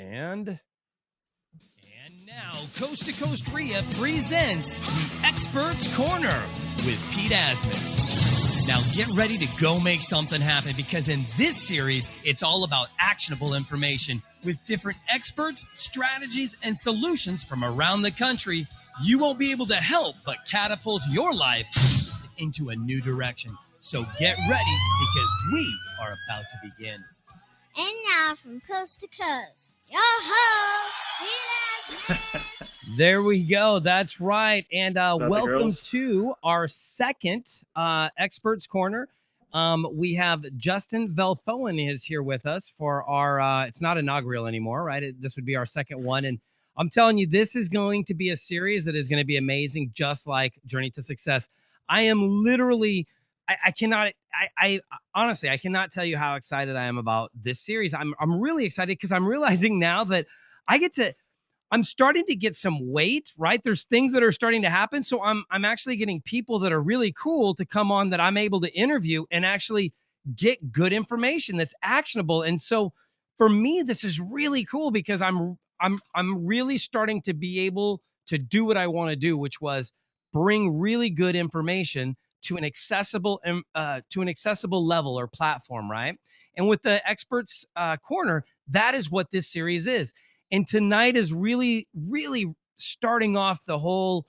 And now, Coast to Coast RIA presents the Experts Corner with Pete Asmus. Now, get ready to go make something happen, because in this series, it's all about actionable information with different experts, strategies, and solutions from around the country. You won't be able to help but catapult your life into a new direction. So get ready, because we are about to begin. And now from coast to coast, your host, There we go. That's right. And welcome to our second Experts Corner. We have Justin Velthoen is here with us for our, it's not inaugural anymore, right? This would be our second one. And I'm telling you, this is going to be a series that is going to be amazing, just like Journey to Success. I am literally... I honestly, I cannot tell you how excited I am about this series. I'm really excited because I'm realizing now that I'm starting to get some weight, right? There's things that are starting to happen. So I'm actually getting people that are really cool to come on that I'm able to interview and actually get good information that's actionable. And so for me, this is really cool because I'm really starting to be able to do what I want to do, which was bring really good information to an accessible level or platform, right? And with the Experts Corner, that is what this series is. And tonight is really, really starting off the whole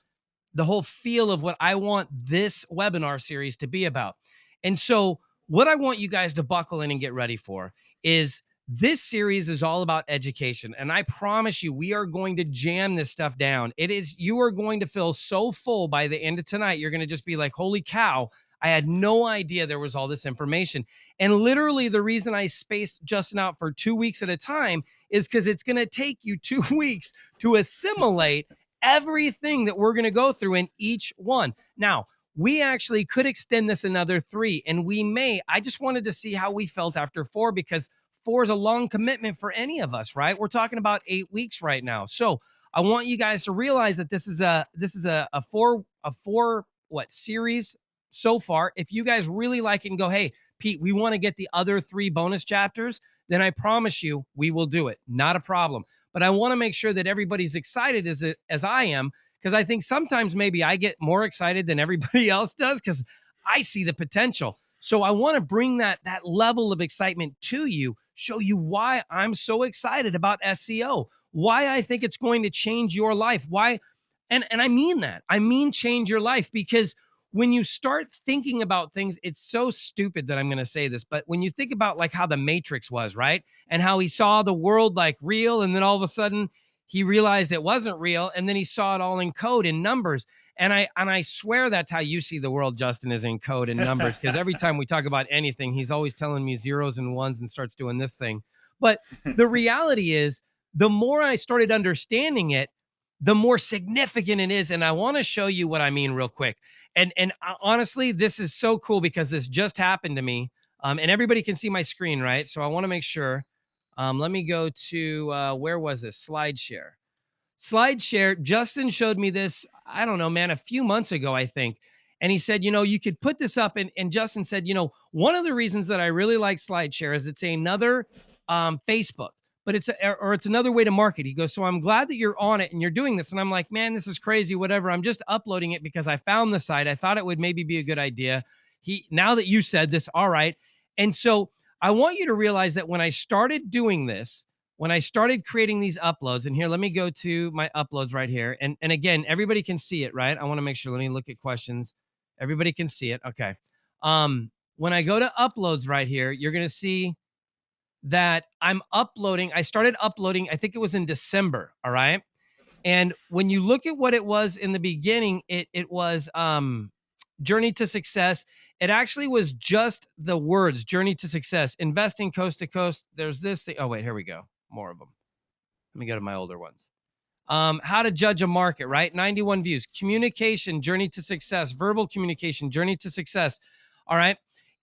feel of what I want this webinar series to be about. And so what I want you guys to buckle in and get ready for is this series is all about education. And I promise you, we are going to jam this stuff down. You are going to feel so full by the end of tonight. You're going to just be like, holy cow, I had no idea there was all this information. And literally the reason I spaced Justin out for 2 weeks at a time is because it's going to take you 2 weeks to assimilate everything that we're going to go through in each one. Now, we actually could extend this another 3, and we may. I just wanted to see how we felt after 4, because 4 is a long commitment for any of us, right? We're talking about 8 weeks right now. So I want you guys to realize that this is a four series so far. If you guys really like it and go, hey, Pete, we want to get the other 3 bonus chapters, then I promise you we will do it. Not a problem. But I want to make sure that everybody's excited as I am, because I think sometimes maybe I get more excited than everybody else does because I see the potential. So I want to bring that level of excitement to you, show you why I'm so excited about SEO, why I think it's going to change your life, why, and I mean that. I mean change your life, because when you start thinking about things, it's so stupid that I'm going to say this, but when you think about like how the Matrix was, right? And how he saw the world like real, and then all of a sudden he realized it wasn't real, and then he saw it all in code and numbers. And I swear that's how you see the world, Justin, is in code and numbers, because every time we talk about anything, he's always telling me zeros and ones and starts doing this thing. But the reality is, the more I started understanding it, the more significant it is. And I want to show you what I mean real quick. And honestly, this is so cool because this just happened to me. And everybody can see my screen, right? So I want to make sure. Let me go to, where was this? SlideShare. Justin showed me this, I don't know, man, a few months ago, I think. And he said, you could put this up. And Justin said, one of the reasons that I really like SlideShare is it's another Facebook, but it's another way to market. He goes, so I'm glad that you're on it and you're doing this. And I'm like, man, this is crazy, whatever. I'm just uploading it because I found the site. I thought it would maybe be a good idea. Now that you said this, all right. And so I want you to realize that when I started doing this, when I started creating these uploads, and here, let me go to my uploads right here. And again, everybody can see it, right? I want to make sure, let me look at questions. Everybody can see it. Okay. When I go to uploads right here, you're going to see that I'm uploading. I started uploading, I think it was in December. All right. And when you look at what it was in the beginning, it was Journey to Success. It actually was just the words, Journey to Success, investing coast to coast. There's this thing. Oh, wait, here we go. More of them. Let me go to my older ones. How to judge a market, right? 91 views. Communication, Journey to Success. Verbal communication, Journey to Success. All right.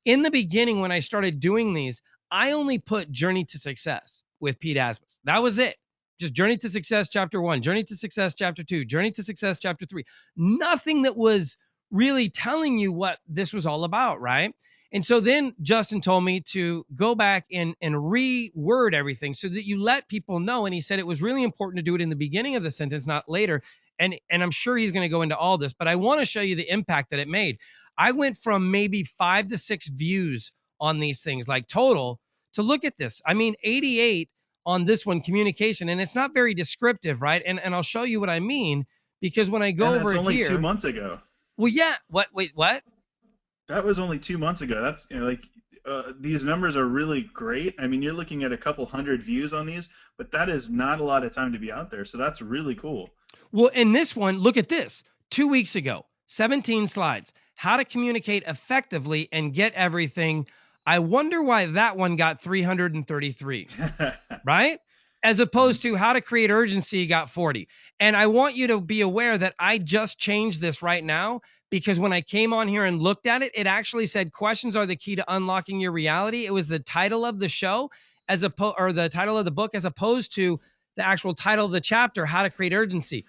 In the beginning, when I started doing these, I only put Journey to Success with Pete Asmus. That was it. Just Journey to Success, chapter 1, Journey to Success, chapter 2, Journey to Success, chapter 3. Nothing that was really telling you what this was all about, right? And so then Justin told me to go back and reword everything so that you let people know. And he said it was really important to do it in the beginning of the sentence, not later. And I'm sure he's going to go into all this, but I want to show you the impact that it made. I went from maybe 5 to 6 views on these things, like total, to look at this. I mean, 88 on this one, communication, and it's not very descriptive, right? And I'll show you what I mean, because when I go over that's only here, 2 months ago. Well, yeah. What? Wait, what? That was only 2 months ago. That's these numbers are really great. I mean, you're looking at a couple hundred views on these, but that is not a lot of time to be out there. So that's really cool. Well, in this one, look at this. 2 weeks ago, 17 slides. How to communicate effectively and get everything. I wonder why that one got 333, right? As opposed to how to create urgency got 40. And I want you to be aware that I just changed this right now, because when I came on here and looked at it, it actually said questions are the key to unlocking your reality. It was the title of the show or the title of the book, as opposed to the actual title of the chapter, how to create urgency.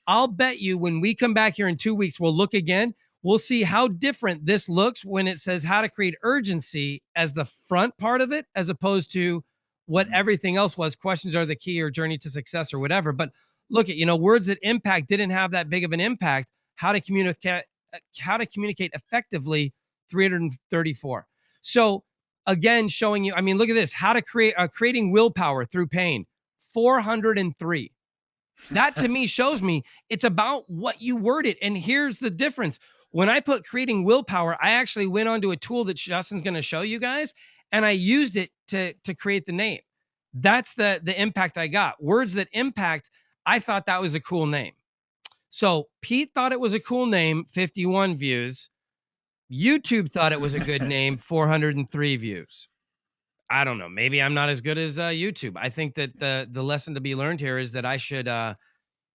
I'll bet you when we come back here in 2 weeks, we'll look again. We'll see how different this looks when it says how to create urgency as the front part of it, as opposed to what everything else was. Questions are the key, or journey to success, or whatever. But look at, words that impact didn't have that big of an impact. How to communicate effectively, 334. So again, showing you, I mean, look at this, how to creating willpower through pain, 403. That to me shows me it's about what you word it. And here's the difference. When I put creating willpower, I actually went onto a tool that Justin's going to show you guys, and I used it to create the name. That's the impact I got. Words that impact, I thought that was a cool name. So Pete thought it was a cool name, 51 views. YouTube thought it was a good name, 403 views. I don't know. Maybe I'm not as good as YouTube. I think that the lesson to be learned here is that I should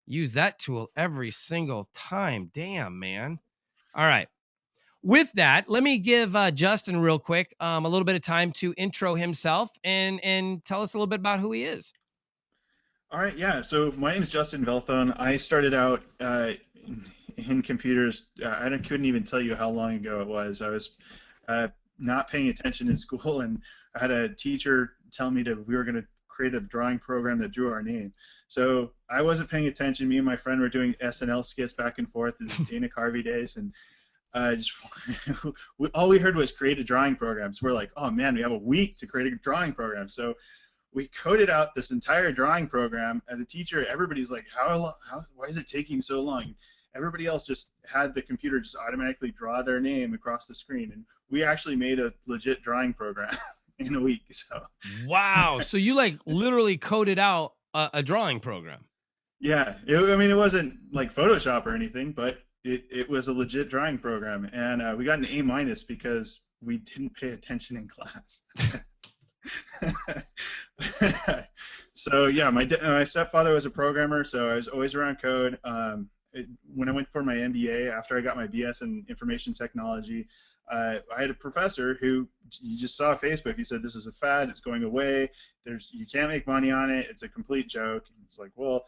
use that tool every single time. Damn, man. All right. With that, let me give Justin real quick a little bit of time to intro himself and tell us a little bit about who he is. All right. Yeah. So my name is Justin Velthoen. I started out in computers. I couldn't even tell you how long ago it was. I was not paying attention in school, and I had a teacher tell me that we were going to create a drawing program that drew our name. So I wasn't paying attention. Me and my friend were doing SNL skits back and forth in Dana Carvey days, and all we heard was create a drawing program. So we're like, oh man, we have a week to create a drawing program. So we coded out this entire drawing program, and the teacher, everybody's like, why is it taking so long? Everybody else just had the computer just automatically draw their name across the screen, and we actually made a legit drawing program in a week. So wow. So you like literally coded out a drawing program? Yeah. I mean, it wasn't like Photoshop or anything, but it was a legit drawing program, and we got an A- because we didn't pay attention in class. So yeah, my stepfather was a programmer, so I was always around code. When I went for my MBA, after I got my BS in information technology, I had a professor who, you just saw Facebook, he said, this is a fad, it's going away, you can't make money on it, it's a complete joke. It's like, well,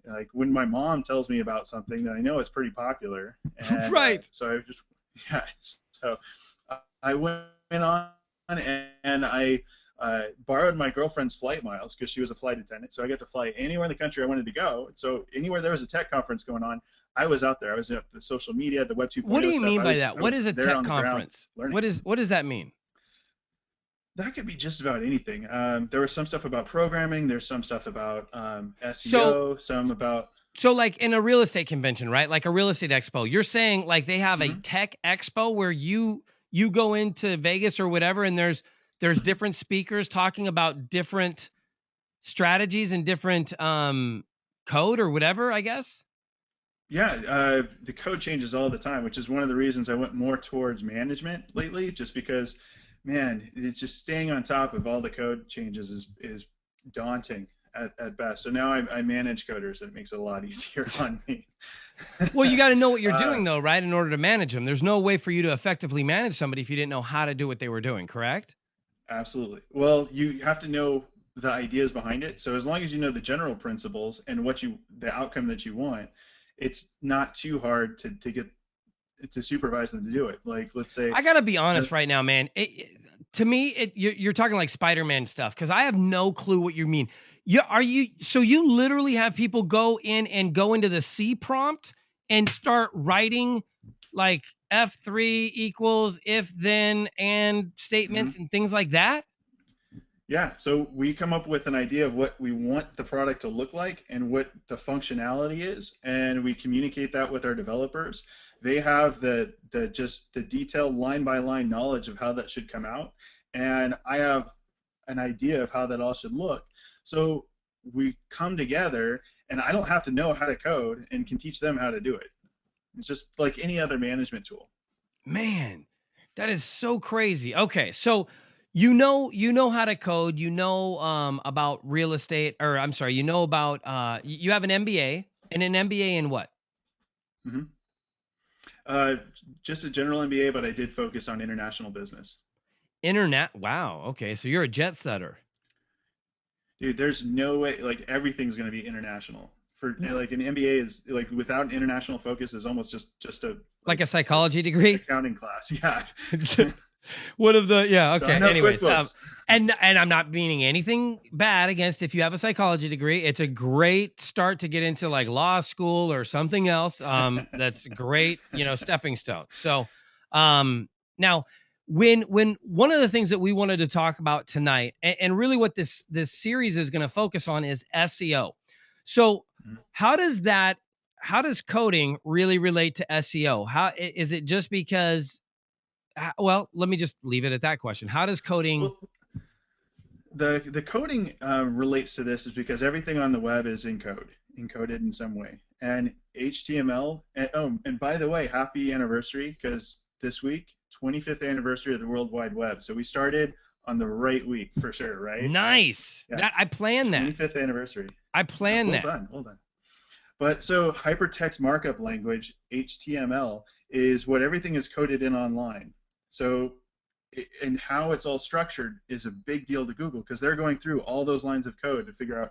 like when my mom tells me about something, then I know it's pretty popular. And, right. So I went on and I borrowed my girlfriend's flight miles because she was a flight attendant, so I got to fly anywhere in the country I wanted to go. So anywhere there was a tech conference going on, I was out there. I was at the social media, the Web 2.0 What do you stuff. mean by that? What is a tech conference? What does that mean? That could be just about anything. There was some stuff about programming. There's some stuff about SEO. Some about. So like in a real estate convention, right? Like a real estate expo. You're saying like they have a tech expo where you go into Vegas or whatever, and there's different speakers talking about different strategies and different code or whatever, I guess. Yeah, the code changes all the time, which is one of the reasons I went more towards management lately, just because, man, it's just staying on top of all the code changes is daunting at best. So now I manage coders, and it makes it a lot easier on me. Well, you got to know what you're doing, though, right, in order to manage them. There's no way for you to effectively manage somebody if you didn't know how to do what they were doing, correct? Absolutely. Well, you have to know the ideas behind it. So as long as you know the general principles and the outcome that you want, it's not too hard to get to supervise them to do it. Like, let's say, I gotta be honest right now, man. To me, you're talking like Spider-Man stuff, because I have no clue what you mean. So you literally have people go in and go into the C prompt and start writing like F3 equals if then and statements and things like that? Yeah, so we come up with an idea of what we want the product to look like and what the functionality is, and we communicate that with our developers. They have the just the detailed line by line knowledge of how that should come out, and I have an idea of how that all should look. So we come together, and I don't have to know how to code and can teach them how to do it. It's just like any other management tool. Man, that is so crazy. Okay, so you know how to code, about real estate, or I'm sorry, about you have an MBA, and an MBA in what? Mm-hmm. Just a general MBA, but I did focus on international business. Internet. Wow. Okay, so you're a jet setter. Dude, there's no way, like, everything's going to be international. For like an MBA is like, without an international focus, is almost just a like a psychology degree, accounting class. Yeah. One of the okay. So anyways, and I'm not meaning anything bad against if you have a psychology degree. It's a great start to get into like law school or something else. That's great, stepping stone. So, now when one of the things that we wanted to talk about tonight, and really what this series is going to focus on, is SEO. So how does coding really relate to SEO? How is it just because? Well, let me just leave it at that question. How does coding? Well, the coding relates to this is because everything on the web is encoded in some way, and HTML. And by the way, happy anniversary, because this week, 25th anniversary of the World Wide Web. So we started on the right week for sure, right? Nice. Yeah. I planned that. 25th anniversary. I planned that. Well done. But so hypertext markup language, HTML, is what everything is coded in online. So, and how it's all structured is a big deal to Google, because they're going through all those lines of code to figure out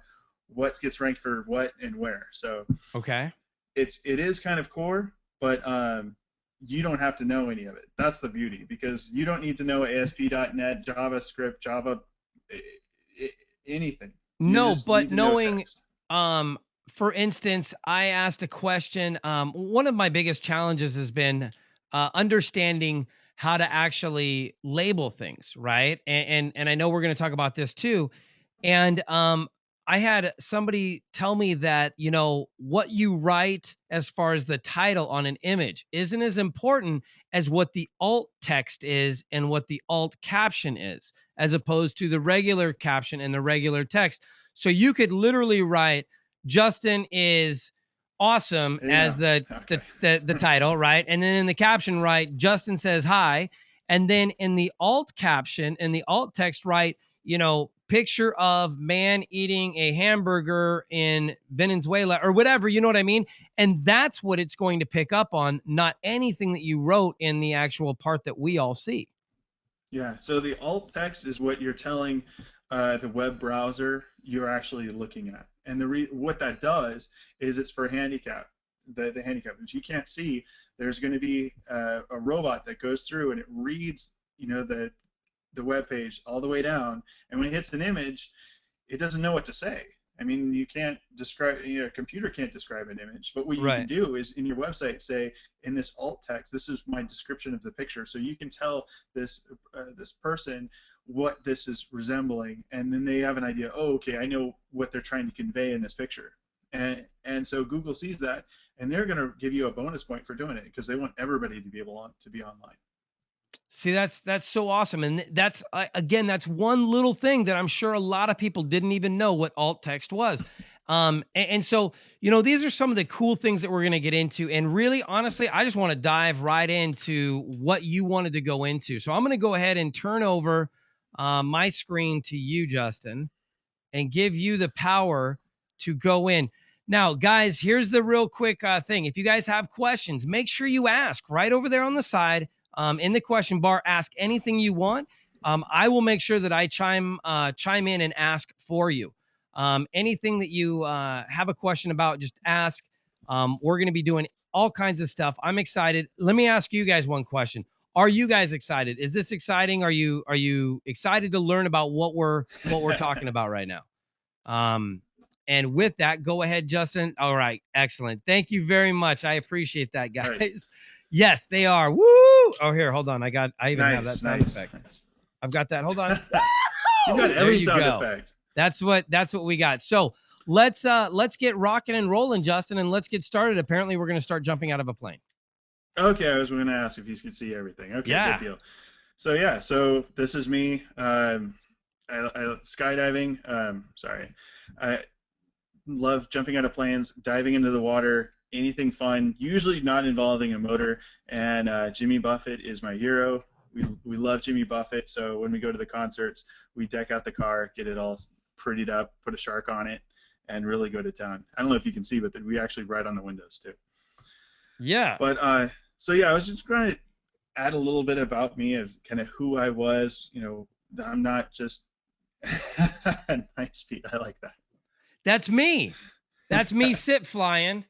what gets ranked for what and where. So okay, it is kind of core, but you don't have to know any of it. That's the beauty, because you don't need to know ASP.NET, JavaScript, Java, anything. No, but knowing, for instance, I asked a question. One of my biggest challenges has been understanding how to actually label things, right? And I know we're going to talk about this too. And I had somebody tell me that, what you write as far as the title on an image isn't as important as what the alt text is and what the alt caption is, as opposed to the regular caption and the regular text. So you could literally write, Justin is awesome, as the title, right? And then in the caption, write, Justin says hi. And then in the alt caption, in the alt text, write, picture of man eating a hamburger in Venezuela, or whatever, you know what I mean? And that's what it's going to pick up on, not anything that you wrote in the actual part that we all see. Yeah, so the alt text is what you're telling the web browser you're actually looking at. And what that does is it's for handicap, the handicap. If you can't see, there's going to be a robot that goes through and it reads, the web page all the way down, and when it hits an image, it doesn't know what to say. I mean, you can't describe, a computer can't describe an image, but what you can do is in your website say, in this alt text, this is my description of the picture, so you can tell this person what this is resembling, and then they have an idea. Oh, okay, I know what they're trying to convey in this picture, and so Google sees that, and they're going to give you a bonus point for doing it, because they want everybody to be able to be online. See, that's so awesome. And that's, again, that's one little thing that I'm sure a lot of people didn't even know what alt text was. And so, these are some of the cool things that we're going to get into. And really, honestly, I just want to dive right into what you wanted to go into. So I'm going to go ahead and turn over my screen to you, Justin, and give you the power to go in. Now, guys, here's the real quick thing. If you guys have questions, make sure you ask right over there on the side. In the question bar, ask anything you want. I will make sure that I chime in and ask for you. Anything that you have a question about, just ask. We're going to be doing all kinds of stuff. I'm excited. Let me ask you guys one question. Are you guys excited? Is this exciting? Are you excited to learn about what we're talking about right now? And with that, go ahead, Justin. All right, excellent. Thank you very much. I appreciate that, guys. Right. Yes, they are. Woo! Oh, here, hold on. I even have that sound effect. Nice. I've got that. Hold on. You got every sound effect. That's what we got. So let's get rocking and rolling, Justin, and let's get started. Apparently, we're going to start jumping out of a plane. Okay, I was going to ask if you could see everything. Okay, yeah. Good deal. So yeah, so this is me. I skydiving. Sorry, I love jumping out of planes, diving into the water, anything fun. Usually not involving a motor. And Jimmy Buffett is my hero. We love Jimmy Buffett. So when we go to the concerts, we deck out the car, get it all prettied up, put a shark on it, and really go to town. I don't know if you can see, but we actually write on the windows too. Yeah. But so yeah, I was just trying to add a little bit about me, of kind of who I was. You know, I'm not just nice feet. I like that. That's me. That's me sit flying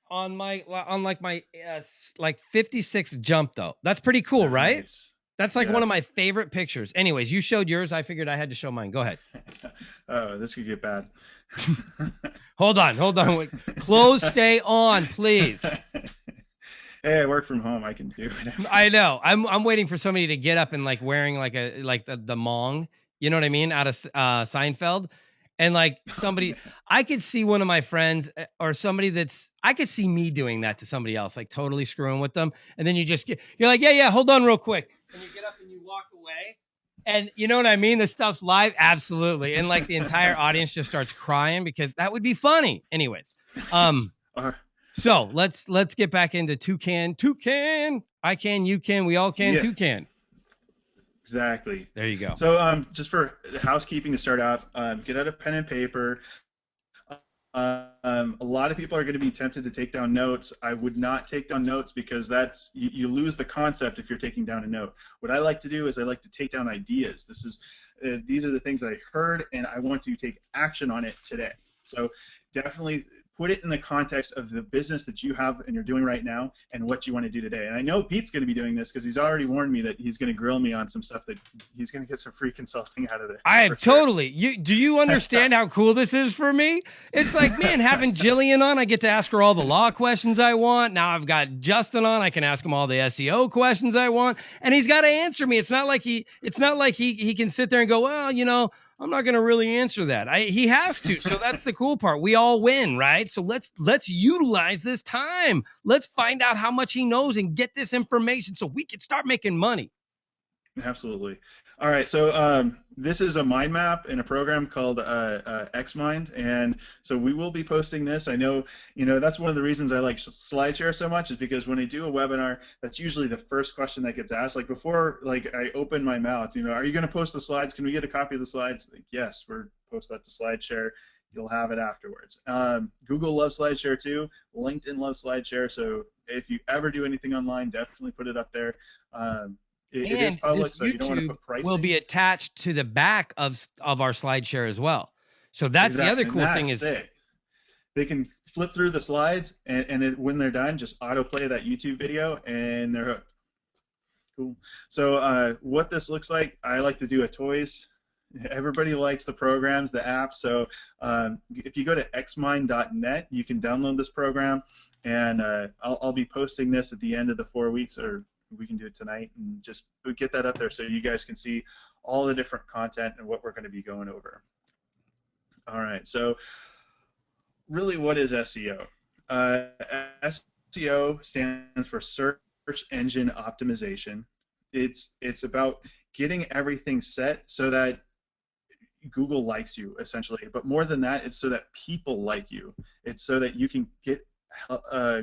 on my like 56th jump though. That's pretty cool, right? Nice. That's like one of my favorite pictures. Anyways, you showed yours. I figured I had to show mine. Go ahead. Oh, this could get bad. Hold on. Clothes stay on, please. Hey, I work from home. I can do it. I know. I'm waiting for somebody to get up and like wearing like the Mong, you know what I mean, out of Seinfeld, and like somebody. I could see one of my friends or somebody I could see me doing that to somebody else, like totally screwing with them, and then you're like, yeah, hold on real quick, and you get up and you walk away, and you know what I mean. This stuff's live, absolutely, and like the entire audience just starts crying because that would be funny. Anyways, So let's get back into toucan. I can, you can, we all can, toucan. Exactly. There you go. So just for housekeeping to start off, get out a pen and paper. A lot of people are going to be tempted to take down notes. I would not take down notes because that's you lose the concept if you're taking down a note. What I like to do is I like to take down ideas. These are the things that I heard, and I want to take action on it today. So definitely put it in the context of the business that you have and you're doing right now and what you want to do today. And I know Pete's going to be doing this because he's already warned me that he's going to grill me on some stuff that he's going to get some free consulting out of it. I totally. Do you understand how cool this is for me? It's like, man, having Jillian on, I get to ask her all the law questions I want. Now I've got Justin on, I can ask him all the SEO questions I want, and he's got to answer me. It's not like he can sit there and go, well, you know, I'm not going to really answer that. He has to. So that's the cool part. We all win, right? So let's utilize this time. Let's find out how much he knows and get this information so we can start making money. Absolutely. All right. So this is a mind map in a program called XMind, and so we will be posting this. I know, that's one of the reasons I like SlideShare so much, is because when I do a webinar, that's usually the first question that gets asked. Like before, like I open my mouth, are you going to post the slides? Can we get a copy of the slides? Like, yes, we're post that to SlideShare. You'll have it afterwards. Google loves SlideShare too. LinkedIn loves SlideShare. So if you ever do anything online, definitely put it up there. It is public, so you don't want to put pricing. Will be attached to the back of our SlideShare as well. So that's exactly. The other cool thing is sick. They can flip through the slides, and when they're done, just autoplay that YouTube video, and they're hooked. Cool. So what this looks like, I like to do a toys. Everybody likes the programs, the apps. So if you go to xmind.net, you can download this program, and I'll be posting this at the end of the 4 weeks, or we can do it tonight, and just get that up there so you guys can see all the different content and what we're going to be going over. All right, so really, what is SEO? SEO stands for Search Engine Optimization. It's about getting everything set so that Google likes you, essentially. But more than that, it's so that people like you. It's so that you can get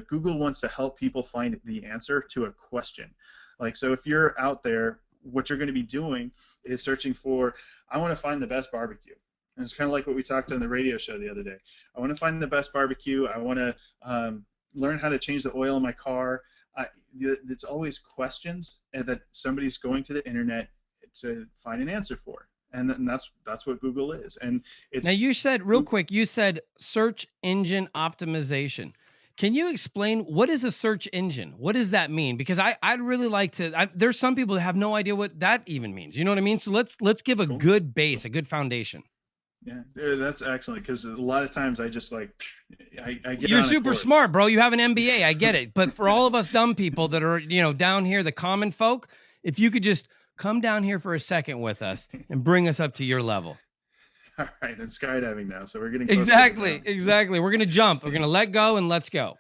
Google wants to help people find the answer to a question. Like, so if you're out there, what you're going to be doing is searching for, I want to find the best barbecue. And it's kind of like what we talked on the radio show the other day. I want to find the best barbecue. I want to learn how to change the oil in my car. It's always questions that somebody's going to the internet to find an answer for. And that's what Google is. And it's now, you said real quick, you said search engine optimization. Can you explain what is a search engine? What does that mean? Because I'd really like to. There's some people that have no idea what that even means. You know what I mean? So let's give a good base, a good foundation. Yeah, that's excellent, because a lot of times I just like I get You're on a super course. smart, bro. You have an MBA. I get it. But for all of us dumb people that are, down here, the common folk, if you could just come down here for a second with us and bring us up to your level. All right, I'm skydiving now, so we're getting closer. Exactly. We're gonna jump. We're gonna let go and let's go.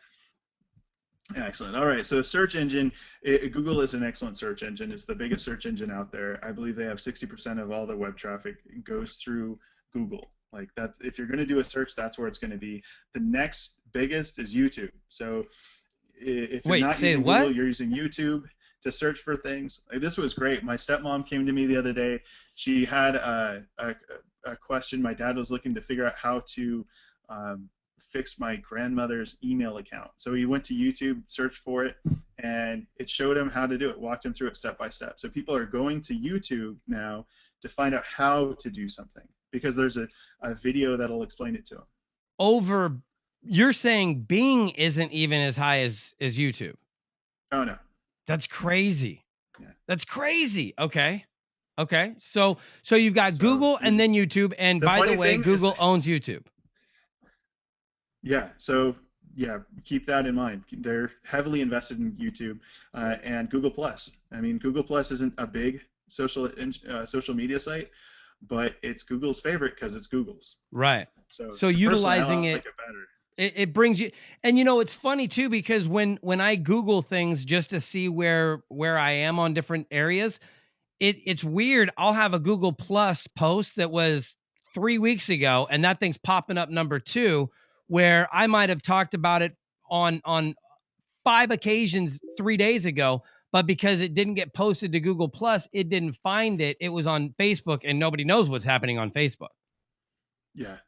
Excellent. All right. So search engine, Google is an excellent search engine. It's the biggest search engine out there. I believe they have 60% of all the web traffic goes through Google. Like that's, if you're going to do a search, that's where it's going to be. The next biggest is YouTube. So if you're not using Google, you're using YouTube to search for things. Like, this was great. My stepmom came to me the other day. She had a question. My dad was looking to figure out how to fix my grandmother's email account. So he went to YouTube, searched for it, and it showed him how to do it, walked him through it step by step. So people are going to YouTube now to find out how to do something, because there's a video that'll explain it to them. You're saying Bing isn't even as high as YouTube? Oh, no. That's crazy. Yeah. That's crazy. Okay. So you've got Google and then YouTube. And by the way, Google owns YouTube. Yeah. So yeah, keep that in mind. They're heavily invested in YouTube and Google Plus. I mean, Google Plus isn't a big social media site, but it's Google's favorite because it's Google's. Right. So utilizing it, it brings you, and it's funny too, because when I Google things just to see where I am on different areas, it's weird. I'll have a Google Plus post that was 3 weeks ago, and that thing's popping up number 2, where I might have talked about it on 5 occasions 3 days ago, but because it didn't get posted to Google Plus, it didn't find it. It was on Facebook, and nobody knows what's happening on Facebook. Yeah,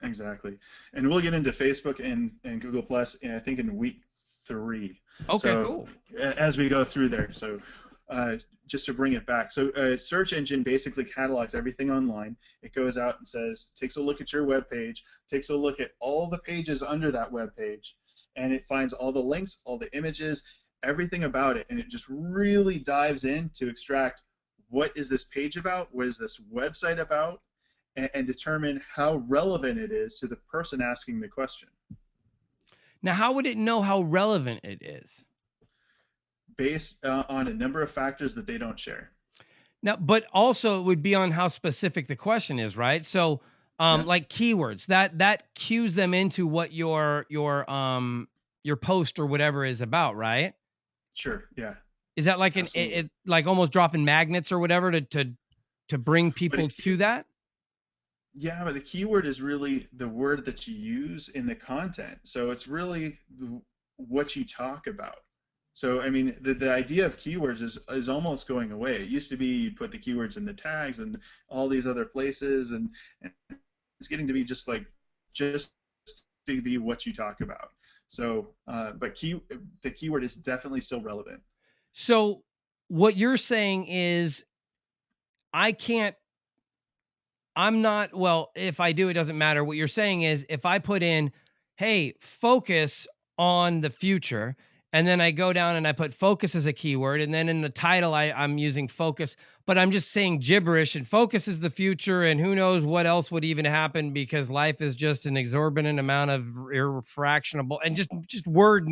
exactly. And we'll get into Facebook and Google Plus, I think, in week 3. Okay, so, cool. As we go through there, so just to bring it back, so a search engine basically catalogs everything online. It goes out and says, takes a look at your web page, takes a look at all the pages under that web page, and it finds all the links, all the images, everything about it, and it just really dives in to extract what is this page about, what is this website about, and determine how relevant it is to the person asking the question. Now, how would it know how relevant it is? Based on a number of factors that they don't share. Now, but also it would be on how specific the question is, right? So, like keywords, that cues them into what your post or whatever is about, right? Sure. Yeah. Is that like it like almost dropping magnets or whatever to bring people to that? Yeah, but the keyword is really the word that you use in the content. So it's really what you talk about. So, I mean, the idea of keywords is almost going away. It used to be you'd put the keywords in the tags and all these other places, and it's getting to be just to be what you talk about. So, but the keyword is definitely still relevant. So what you're saying is if I do, it doesn't matter. What you're saying is if I put in, hey, focus on the future, and then I go down and I put focus as a keyword, and then in the title I'm using focus, but I'm just saying gibberish, and focus is the future, and who knows what else would even happen, because life is just an exorbitant amount of irrefractionable, and just word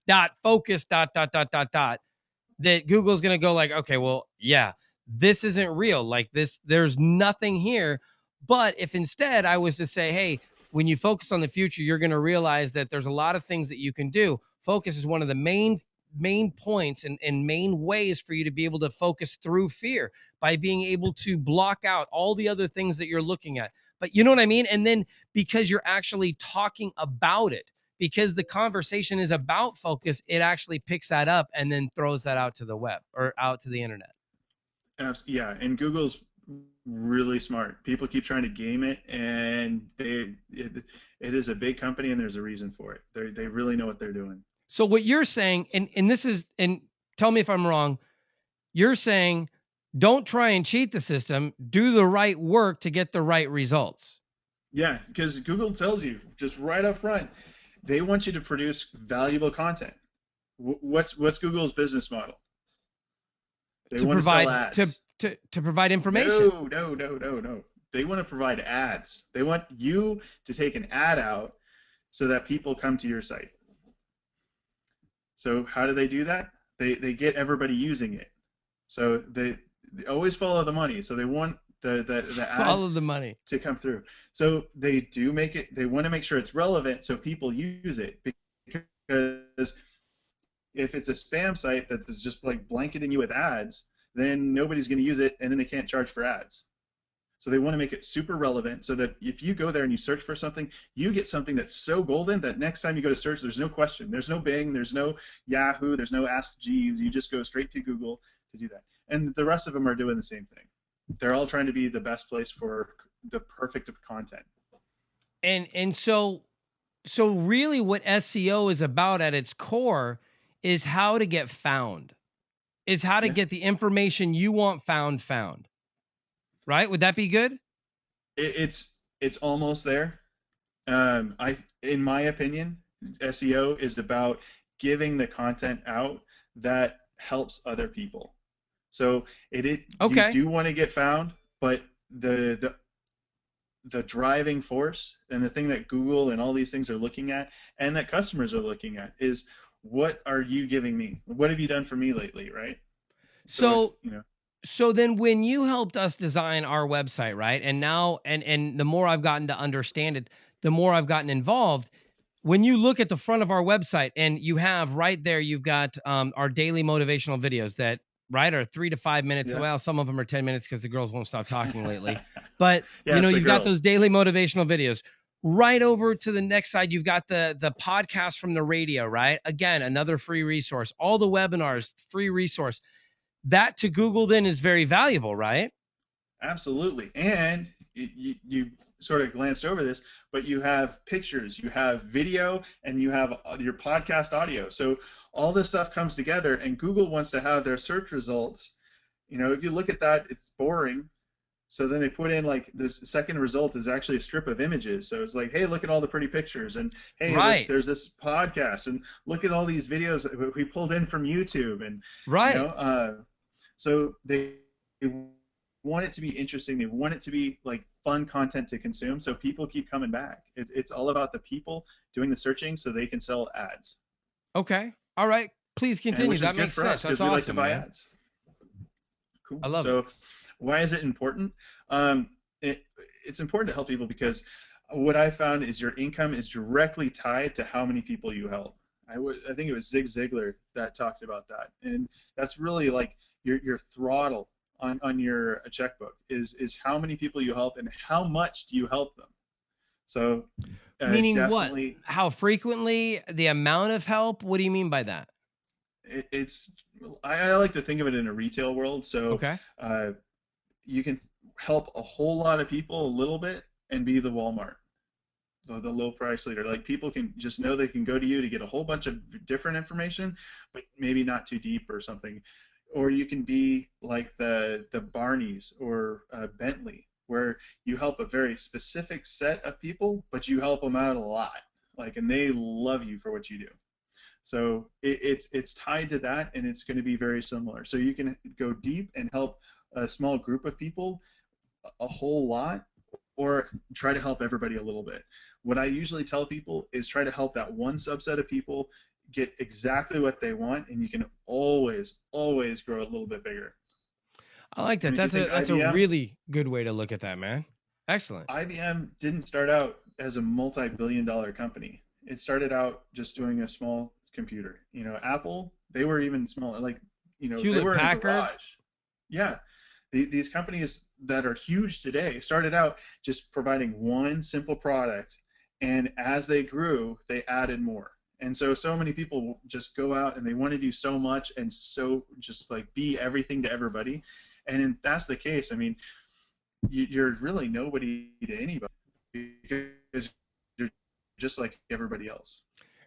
dot focus dot, that Google's going to go like, okay, well, yeah, this isn't real. Like this, there's nothing here. But if instead I was to say, hey, when you focus on the future, you're going to realize that there's a lot of things that you can do. Focus is one of the main points and main ways for you to be able to focus through fear, by being able to block out all the other things that you're looking at. But you know what I mean? And then because you're actually talking about it, because the conversation is about focus, it actually picks that up and then throws that out to the web or out to the internet. Yeah, and Google's really smart. People keep trying to game it, and it is a big company, and there's a reason for it. They really know what they're doing. So what you're saying, and this is, and tell me if I'm wrong, you're saying don't try and cheat the system, do the right work to get the right results. Yeah, because Google tells you just right up front, they want you to produce valuable content. What's Google's business model? They want to sell ads. To provide information. No. They want to provide ads. They want you to take an ad out so that people come to your site. So how do they do that? They get everybody using it. So they always follow the money. So they want the follow ad the money to come through. So they do make it. They want to make sure it's relevant so people use it, because if it's a spam site that is just like blanketing you with ads, then nobody's going to use it, and then they can't charge for ads. So they want to make it super relevant so that if you go there and you search for something, you get something that's so golden that next time you go to search, there's no question. There's no Bing, there's no Yahoo, there's no Ask Jeeves. You just go straight to Google to do that. And the rest of them are doing the same thing. They're all trying to be the best place for the perfect content. And so really what SEO is about at its core is how to get found. Is how to get the information you want found. Right? Would that be good? It's almost there. In my opinion, SEO is about giving the content out that helps other people. So you do want to get found, but the driving force and the thing that Google and all these things are looking at and that customers are looking at is, what are you giving me? What have you done for me lately, right? So then when you helped us design our website, right? And now, and the more I've gotten to understand it, the more I've gotten involved. When you look at the front of our website and you have right there, you've got our daily motivational videos that, right, are 3 to 5 minutes. Yeah. Well, some of them are 10 minutes because the girls won't stop talking lately. But, yes, you've got those daily motivational videos. Right over to the next side, you've got the podcast from the radio, right? Again, another free resource. All the webinars, free resource. That to Google then is very valuable, right? Absolutely. And you sort of glanced over this, but you have pictures, you have video, and you have your podcast audio. So all this stuff comes together, and Google wants to have their search results. If you look at that, it's boring. So then they put in, like, this second result is actually a strip of images. So it's like, hey, look at all the pretty pictures, and hey, right, there's this podcast, and look at all these videos that we pulled in from YouTube, and right. So they want it to be interesting. They want it to be like fun content to consume, so people keep coming back. It's all about the people doing the searching so they can sell ads. Okay. All right. Please continue. That makes sense. That's awesome, we like to buy ads. Cool. I love it. Why is it important? It's important to help people because what I found is your income is directly tied to how many people you help. I think it was Zig Ziglar that talked about that, and that's really like your throttle on your checkbook is how many people you help and how much do you help them. So meaning what? How frequently? The amount of help? What do you mean by that? I like to think of it in a retail world. So okay. You can help a whole lot of people a little bit and be the Walmart, the low price leader. Like, people can just know they can go to you to get a whole bunch of different information, but maybe not too deep or something. Or you can be like the Barneys or Bentley, where you help a very specific set of people, but you help them out a lot, and they love you for what you do. So it's tied to that, and it's going to be very similar. So you can go deep and help a small group of people a whole lot, or try to help everybody a little bit. What I usually tell people is try to help that one subset of people get exactly what they want, and you can always grow a little bit bigger. I like that. That's a really good way to look at that, man. Excellent. IBM didn't start out as a multi-billion-dollar company. It started out just doing a small computer. Apple, they were even smaller. They were in a garage. Yeah. These companies that are huge today started out just providing one simple product, and as they grew, they added more. And so many people just go out and they want to do so much and so just be everything to everybody. And if that's the case, I mean, you're really nobody to anybody because you're just like everybody else.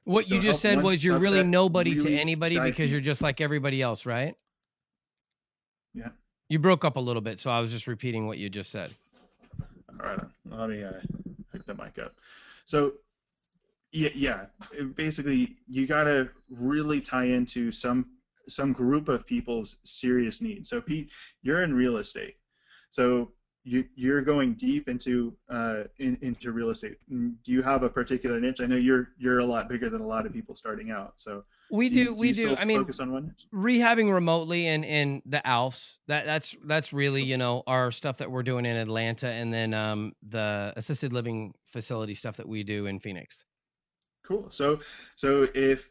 What you just said was you're really nobody to anybody because you're just like everybody else, right? Yeah. You broke up a little bit, so I was just repeating what you just said. All right. Let me hook the mic up. So Yeah. Basically, you got to really tie into some group of people's serious needs. So Pete, you're in real estate, so you're going deep into real estate. Do you have a particular niche? I know you're a lot bigger than a lot of people starting out. So We do do, you we do. still I mean, focus on one niche? rehabbing remotely in the Alps. That's really, you know, our stuff that we're doing in Atlanta, and then the assisted living facility stuff that we do in Phoenix. Cool. So if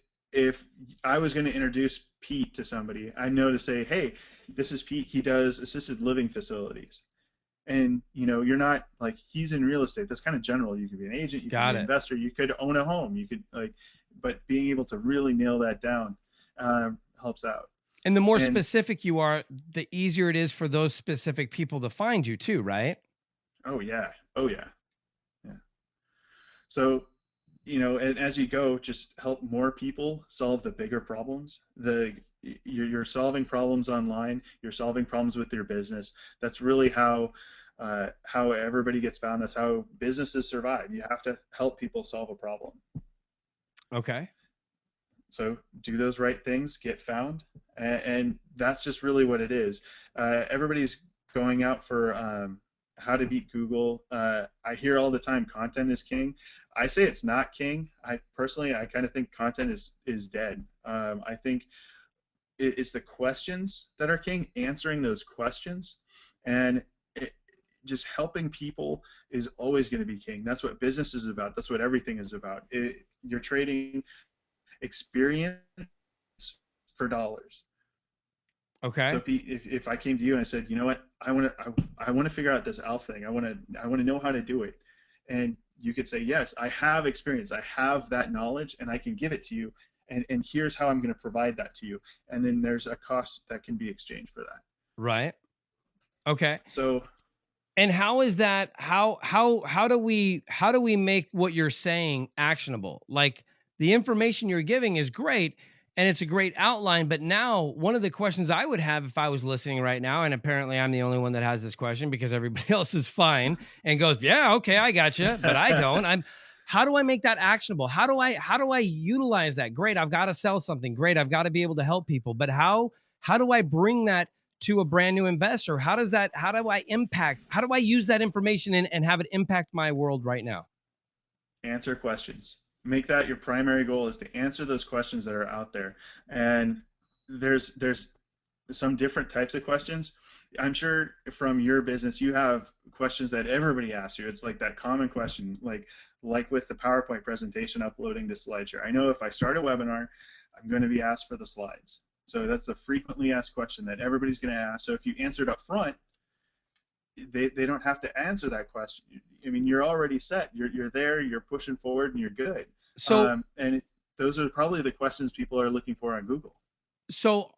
I was going to introduce Pete to somebody, I know to say, hey, this is Pete. He does assisted living facilities. And you're not like, he's in real estate. That's kind of general. You could be an agent, you could be Got an it. investor, you could own a home, you could like, but being able to really nail that down helps out. And the more And specific you are, the easier it is for those specific people to find you too, right? oh yeah, oh yeah, yeah. So and as you go, just help more people solve the bigger problems. You're solving problems online. You're solving problems with your business. That's really how everybody gets found. That's how businesses survive. You have to help people solve a problem. Okay. So do those right things, get found, and that's just really what it is. Everybody's going out for how to beat Google. I hear all the time content is king. I say it's not king. I personally, I kind of think content is dead. I think it's the questions that are king, answering those questions, and just helping people is always going to be king. That's what business is about. That's what everything is about. You're trading experience for dollars. Okay. So if I came to you and I said, you know what, I want to figure out this ALF thing. I want to know how to do it, and you could say, yes, I have experience, I have that knowledge, and I can give it to you. And here's how I'm going to provide that to you. And then there's a cost that can be exchanged for that. Right. Okay. So And how is that, how do we make what you're saying actionable? Like, the information you're giving is great and it's a great outline, but now one of the questions I would have if I was listening right now, and apparently I'm the only one that has this question because everybody else is fine and goes, yeah, okay, I got you, but I don't. How do I make that actionable? How do I utilize that? Great, I've got to sell something. Great, I've got to be able to help people, but how do I bring that to a brand new investor? How do I use that information and have it impact my world right now? answer questions. Make that your primary goal, is to answer those questions that are out there. And there's some different types of questions. I'm sure from your business you have questions that everybody asks you. It's like that common question, like with the PowerPoint presentation uploading to SlideShare. I know if I start a webinar, I'm going to be asked for the slides. So that's a frequently asked question that everybody's going to ask. So if you answer it up front, they don't have to answer that question. I mean, you're already set. You're there. You're pushing forward, and you're good. So Those are probably the questions people are looking for on Google. so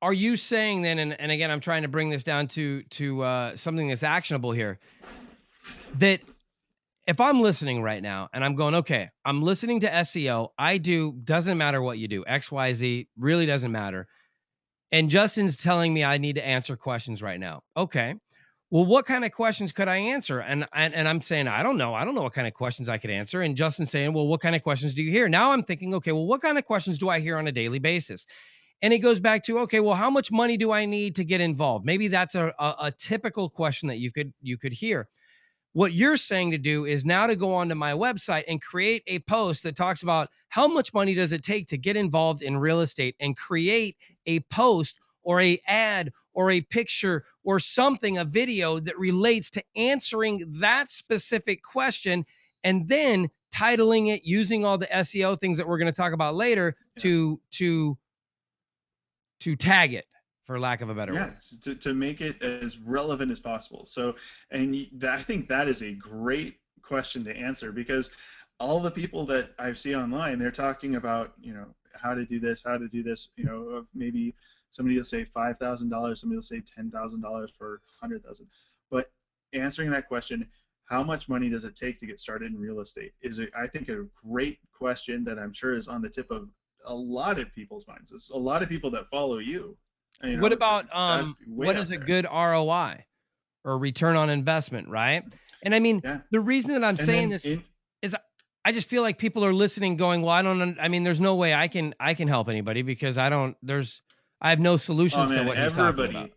are you saying then, and again, I'm trying to bring this down to something that's actionable here, that if I'm listening right now and I'm going, okay, I'm listening to SEO, doesn't matter what you do, XYZ, really doesn't matter. And Justin's telling me I need to answer questions right now. Okay. Well, what kind of questions could I answer? And I'm saying, I don't know. I don't know what kind of questions I could answer. And Justin's saying, well, what kind of questions do you hear? Now I'm thinking, okay, well, what kind of questions do I hear on a daily basis? And it goes back to, okay, well, how much money do I need to get involved? Maybe that's a typical question that you could hear. What you're saying to do is now to go onto my website and create a post that talks about how much money does it take to get involved in real estate, and create a post or a ad or a picture or something, a video that relates to answering that specific question, and then titling it using all the SEO things that we're going to talk about later Yeah. to tag it, for lack of a better word. To make it as relevant as possible. So, I think that is a great question to answer, because all the people that I see online, they're talking about, how to do this, of maybe somebody will say $5,000, somebody will say $10,000 for 100,000. But answering that question, how much money does it take to get started in real estate, is, I think, a great question that I'm sure is on the tip of a lot of people's minds. There's a lot of people that follow you. What about what is a there. good ROI, or return on investment, right? And I mean, Yeah. the reason that I'm And saying then this is I just feel like people are listening going, well, I mean, there's no way I can help anybody because I have no solutions to what he's talking about.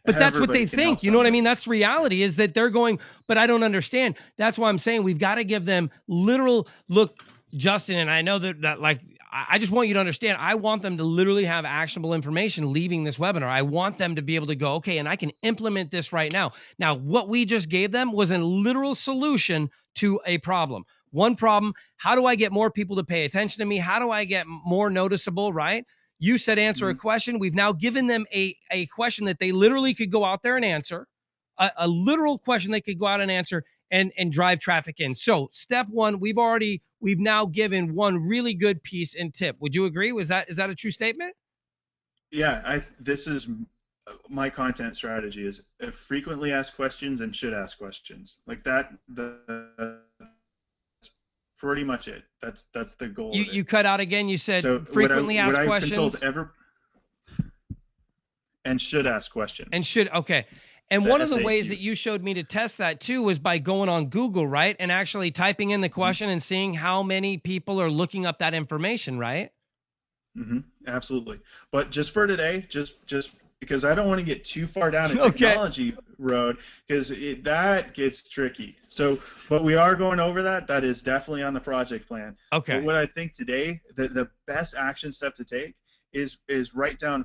But that's what they think. You know what I mean? That's reality, is that they're going, but I don't understand. That's why I'm saying we've got to give them literal look, Justin. And I know that like, I just want you to understand, I want them to literally have actionable information leaving this webinar. I want them to be able to go, okay, and I can implement this right now. Now, what we just gave them was a literal solution to a problem. One problem, how do I get more people to pay attention to me? How do I get more noticeable, right? You said answer a question. We've now given them a question that they literally could go out there and answer, a literal question they could go out and answer and drive traffic in. So step one, we've now given one really good piece and tip. Would you agree? Is that a true statement? Yeah, this is my content strategy is frequently ask questions and should ask questions. Like that, pretty much it. That's the goal. You cut out again. You said so frequently ask questions. And should ask questions. And should, okay. And one of the ways that you showed me to test that too was by going on Google, right? And actually typing in the question and seeing how many people are looking up that information, right? Absolutely. But just for today, just because I don't want to get too far down a technology road, because that gets tricky. So, but we are going over that. That is definitely on the project plan. Okay. But what I think today, the best action step to take is write down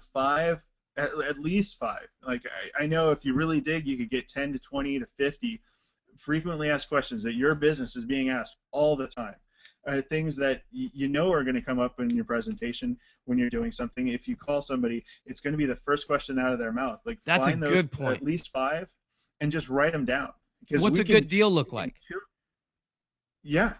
at least 5. Like I know if you really dig, you could get 10 to 20 to 50 frequently asked questions that your business is being asked all the time. Things that you know are going to come up in your presentation when you're doing something. If you call somebody, it's going to be the first question out of their mouth. Like that's find a good point. At least 5, and just write them down. Because what's a good deal look like? Yeah.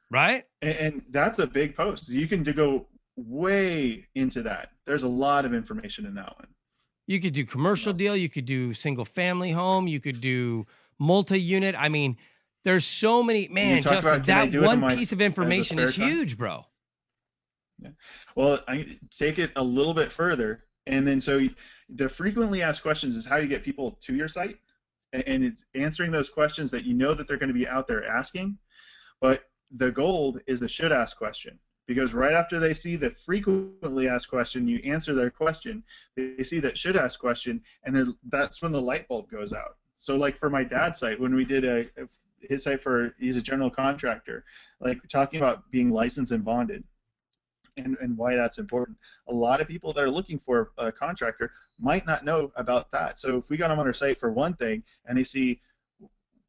Right. And that's a big post. You can go way into that. There's a lot of information in that one. You could do commercial deal. You could do single family home. You could do multi-unit. I mean, there's so many, man, Justin, that one piece of information is huge, bro. Yeah. Well, I take it a little bit further. And then so the frequently asked questions is how you get people to your site. And it's answering those questions that you know that they're going to be out there asking. But the gold is the should ask question. Because right after they see the frequently asked question, you answer their question, they see that should ask question, and that's when the light bulb goes out. So like for my dad's site, when we did his site he's a general contractor, like talking about being licensed and bonded and why that's important. A lot of people that are looking for a contractor might not know about that. So if we got them on our site for one thing and they see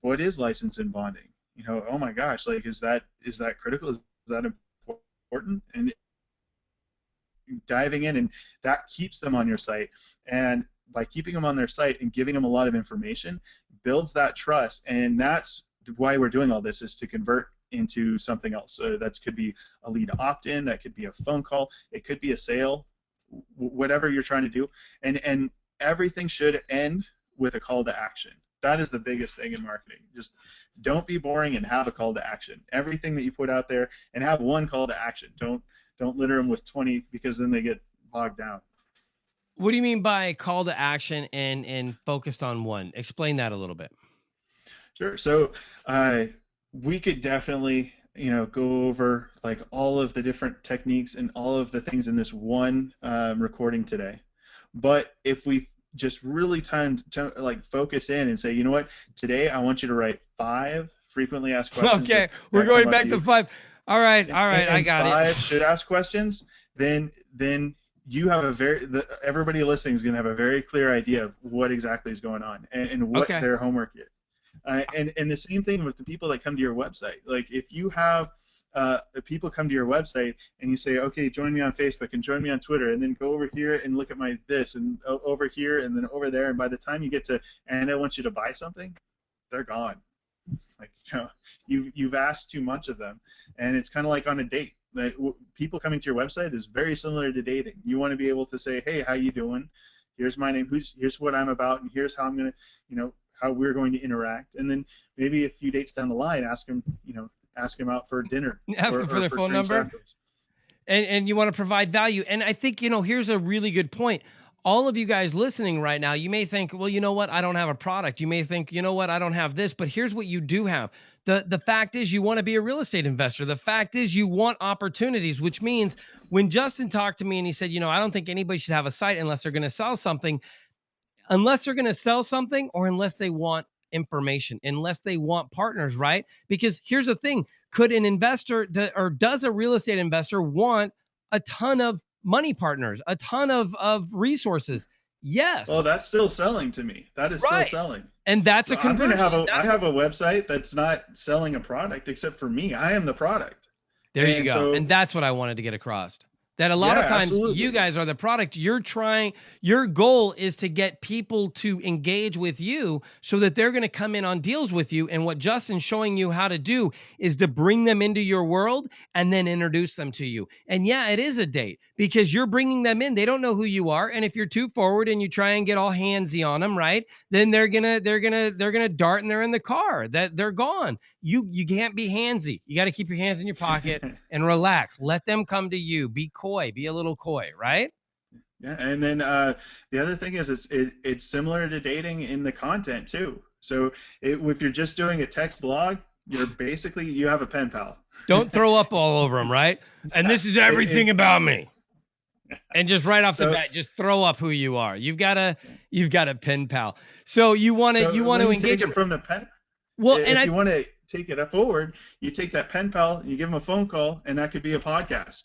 what is license and bonding, oh my gosh, like is that critical? Is that important? And diving in, and that keeps them on your site. And by keeping them on their site and giving them a lot of information, builds that trust. And that's why we're doing all this, is to convert into something else. So that could be a lead opt-in, that could be a phone call, it could be a sale, whatever you're trying to do. And everything should end with a call to action. That is the biggest thing in marketing. Just don't be boring and have a call to action. Everything that you put out there, and have one call to action. Don't litter them with 20, because then they get bogged down. What do you mean by call to action and focused on one? Explain that a little bit. Sure. So we could definitely go over like all of the different techniques and all of the things in this one recording today. But if we just really focus in and say, you know what, today I want you to write 5 frequently asked questions. Okay, we're going back to 5. All right, I got it. 5 should ask questions. Then you have everybody listening is going to have a very clear idea of what exactly is going on and what their homework is. And the same thing with the people that come to your website. Like if you have people come to your website and you say, okay, join me on Facebook and join me on Twitter, and then go over here and look at my this and over here and then over there, and by the time you get to, and I want you to buy something, they're gone. It's like, you've asked too much of them. And it's kind of like on a date. Like, people coming to your website is very similar to dating. You want to be able to say, hey, how you doing? Here's my name. Here's what I'm about, and here's how I'm going to, how we're going to interact. And then maybe a few dates down the line, ask them out for dinner. Ask them for their phone number. And you want to provide value. And I think, here's a really good point. all of you guys listening right now, you may think, well, you know what? I don't have a product. You may think, you know what? I don't have this, but here's what you do have. The fact is you want to be a real estate investor. The fact is you want opportunities, which means when Justin talked to me and he said, you know, I don't think anybody should have a site unless they're going to sell something, or unless they want information, unless they want partners, right? Because here's the thing. Could an investor or does a real estate investor want a ton of money partners, a ton of resources? Yes. Well, that's still selling to me. That is still selling. And that's a conversion. I have a website that's not selling a product except for me. I am the product. There you go. So, and that's what I wanted to get across. That a lot of times you guys are the product. Your goal is to get people to engage with you so that they're going to come in on deals with you. And what Justin's showing you how to do is to bring them into your world and then introduce them to you. And yeah, it is a date because you're bringing them in. They don't know who you are. And if you're too forward and you try and get all handsy on them, right, then they're going to dart and they're in the car. That they're gone. You can't be handsy. You got to keep your hands in your pocket and relax. Let them come to you. Be coy. Be a little coy, right? Yeah, and then the other thing is it's similar to dating in the content too. So if you're just doing a text blog, you have a pen pal. Don't throw up all over them, right? And this is everything about me. And just right off the bat, just throw up who you are. You've got a pen pal. So you want to engage it from the pen. Well, if you want to take it forward, you take that pen pal, you give them a phone call, and that could be a podcast.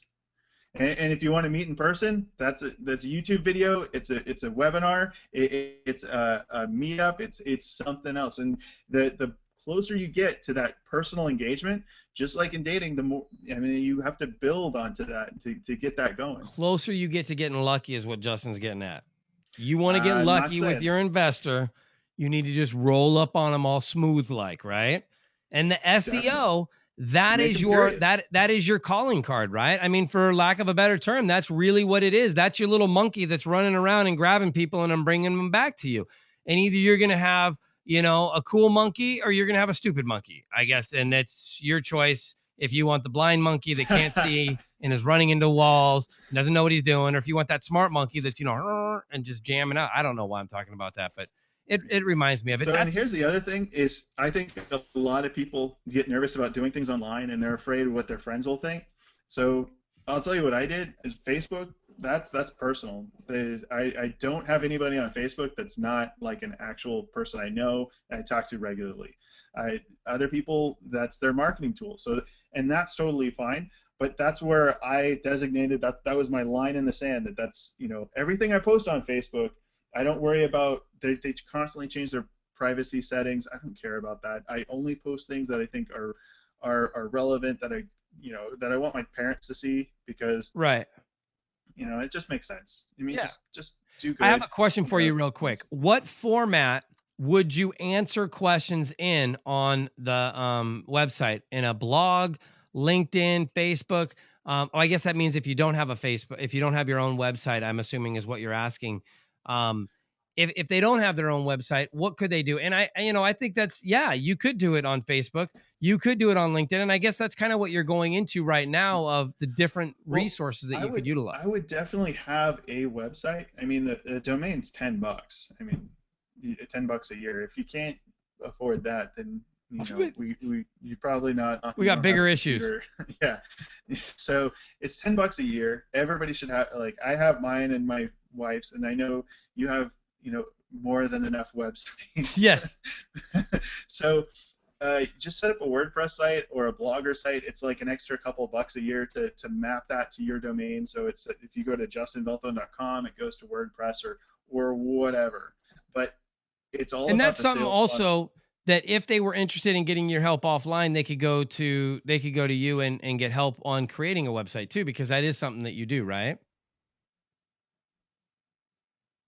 And if you want to meet in person, that's a YouTube video. It's a webinar. It's a meetup. It's something else. And the closer you get to that personal engagement, just like in dating, the more you have to build onto that to get that going. Closer you get to getting lucky is what Justin's getting at. You want to get lucky with your investor, you need to just roll up on them all smooth like, right? And the SEO, that is your calling card, right? I mean, for lack of a better term, that's really what it is. That's your little monkey that's running around and grabbing people and then bringing them back to you. And either you're going to have, a cool monkey or you're going to have a stupid monkey, I guess. And that's your choice. If you want the blind monkey that can't see and is running into walls, doesn't know what he's doing, or if you want that smart monkey that's, and just jamming out. I don't know why I'm talking about that, but it reminds me of it. So, and here's the other thing is I think a lot of people get nervous about doing things online and they're afraid of what their friends will think. So I'll tell you what I did is Facebook. That's personal. I don't have anybody on Facebook that's not like an actual person I know and I talk to regularly. Other people, that's their marketing tool. So, and that's totally fine. But that's where I designated that was my line in the sand. That's everything I post on Facebook. I don't worry about they constantly change their privacy settings. I don't care about that. I only post things that I think are relevant that I want my parents to see because it just makes sense. I mean, just do good. I have a question for you real quick. What format would you answer questions in on the website? In a blog, LinkedIn, Facebook? I guess that means if you don't have a Facebook, if you don't have your own website, I'm assuming is what you're asking. If they don't have their own website, what could they do? And I think you could do it on Facebook. You could do it on LinkedIn. And I guess that's kind of what you're going into right now of the different resources that you could utilize. I would definitely have a website. I mean, the domain's $10. I mean, $10 a year. If you can't afford that, then you're probably not. We got bigger issues. Yeah. So it's $10 a year. Everybody should have, I have mine and my wife's, and I know you have, more than enough websites. Yes. So just set up a WordPress site or a Blogger site. It's like an extra couple bucks a year to map that to your domain. So it's if you go to justinvelthoen.com, it goes to WordPress or whatever. But it's all and about that's something also that if they were interested in getting your help offline, they could go to you and get help on creating a website too, because that is something that you do, right?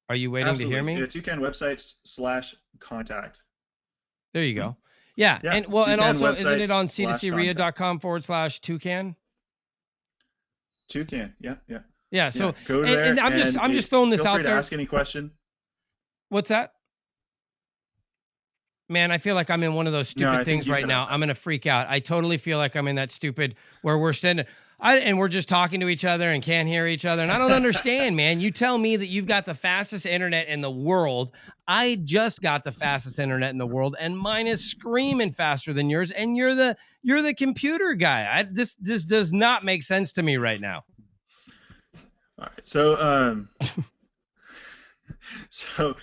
Are you waiting to hear me? Yeah, Toucan websites /contact. There you go. Yeah. And also isn't it on c2cria.com/toucan? Toucan. Yeah. Yeah. So go there and I'm just throwing this out there. Feel free to ask any question. What's that? Man, I feel like I'm in one of those stupid things right now. I'm going to freak out. I totally feel like I'm in that stupid where we're standing. And we're just talking to each other and can't hear each other. And I don't understand, man. You tell me that you've got the fastest internet in the world. I just got the fastest internet in the world, and mine is screaming faster than yours. And you're the computer guy. This does not make sense to me right now. All right. So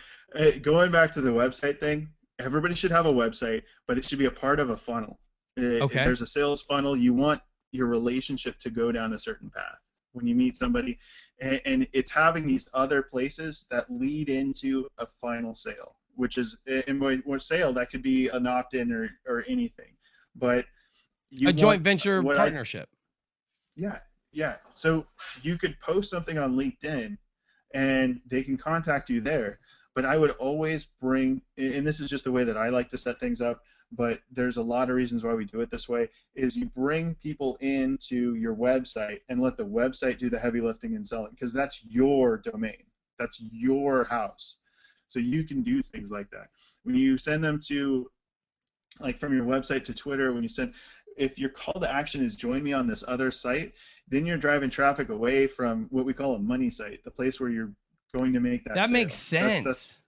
going back to the website thing, everybody should have a website, but it should be a part of a funnel. If there's a sales funnel, you want your relationship to go down a certain path when you meet somebody, and it's having these other places that lead into a final sale, which is in what sale that could be an opt-in or anything, but a joint venture partnership. Yeah. So you could post something on LinkedIn, and they can contact you there. But I would always bring, and this is just the way that I like to set things up, but there's a lot of reasons why we do it this way, is you bring people into your website and let the website do the heavy lifting and selling, because that's your domain. That's your house. So you can do things like that. When you send them to, like from your website to Twitter, if your call to action is join me on this other site, then you're driving traffic away from what we call a money site, the place where you're going to make that sale. Makes sense.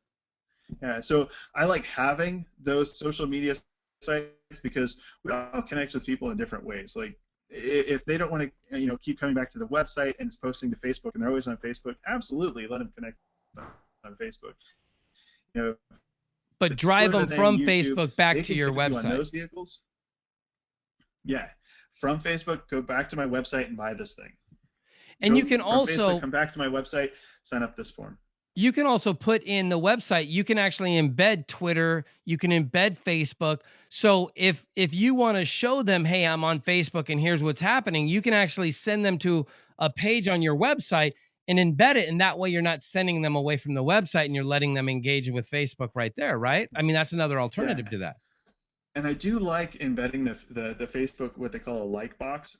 Yeah, so I like having those social media sites because we all connect with people in different ways. Like if they don't want to, keep coming back to the website and it's posting to Facebook and they're always on Facebook, absolutely let them connect on Facebook. But drive them from YouTube, Facebook back to your website. On those vehicles. Yeah, from Facebook, go back to my website and buy this thing. And you can also come back to my website, sign up this form. You can also put in the website, you can actually embed Twitter, you can embed Facebook. So if you want to show them, hey, I'm on Facebook and here's what's happening, you can actually send them to a page on your website and embed it. And that way you're not sending them away from the website and you're letting them engage with Facebook right there, right? I mean, that's another alternative to that. And I do like embedding the Facebook, what they call a like box,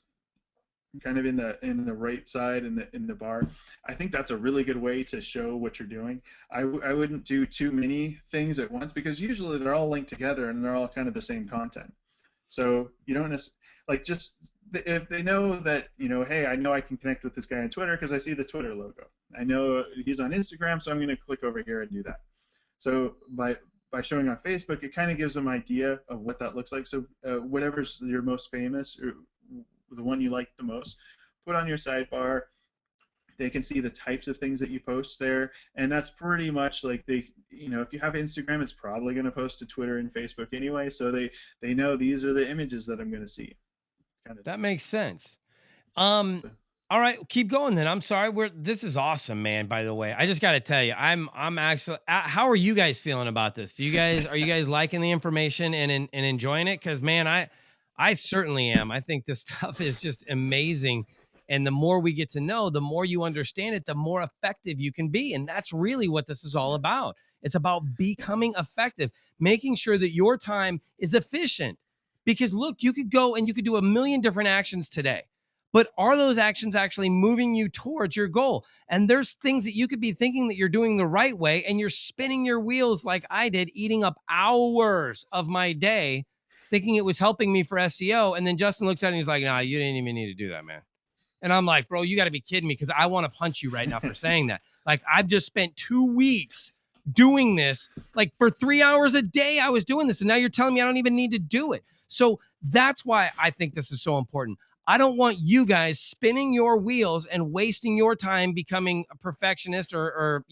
kind of in the right side in the bar. I think that's a really good way to show what you're doing. I wouldn't do too many things at once because usually they're all linked together and they're all kind of the same content. So you don't just if they know that, hey, I know I can connect with this guy on Twitter because I see the Twitter logo. I know he's on Instagram, so I'm going to click over here and do that. So by showing on Facebook, it kind of gives them an idea of what that looks like. So whatever's your most famous or the one you like the most, put on your sidebar. They can see the types of things that you post there, and that's pretty much like if you have Instagram, it's probably going to post to Twitter and Facebook anyway, so they know these are the images that I'm going to see. That makes sense. All right, keep going then. I'm sorry. This is awesome, man. By the way, I just got to tell you, I'm actually. How are you guys feeling about this? Are you guys liking the information and enjoying it? Because man, I certainly am. I think this stuff is just amazing. And the more we get to know, the more you understand it, the more effective you can be. And that's really what this is all about. It's about becoming effective, making sure that your time is efficient. Because look, you could go and you could do a million different actions today. But are those actions actually moving you towards your goal? And there's things that you could be thinking that you're doing the right way, and you're spinning your wheels like I did, eating up hours of my day, thinking it was helping me for SEO. And then Justin looks at it and he's like, nah, you didn't even need to do that, man. And I'm like, bro, you got to be kidding me, because I want to punch you right now for saying that. Like, I've just spent 2 weeks doing this. Like, for 3 hours a day, I was doing this. And now you're telling me I don't even need to do it. So that's why I think this is so important. I don't want you guys spinning your wheels and wasting your time becoming a perfectionist or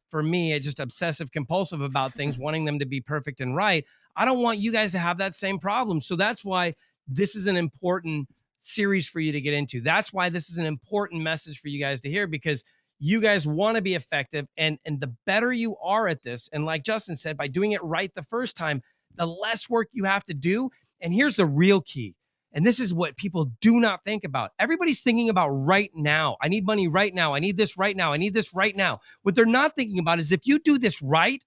for me, just obsessive compulsive about things, wanting them to be perfect and right. I don't want you guys to have that same problem. So that's why this is an important series for you to get into. That's why this is an important message for you guys to hear, because you guys want to be effective. And the better you are at this, and like Justin said, by doing it right the first time, the less work you have to do. And here's the real key. And this is what people do not think about. Everybody's thinking about right now. I need money right now. I need this right now. I need this right now. What they're not thinking about is if you do this right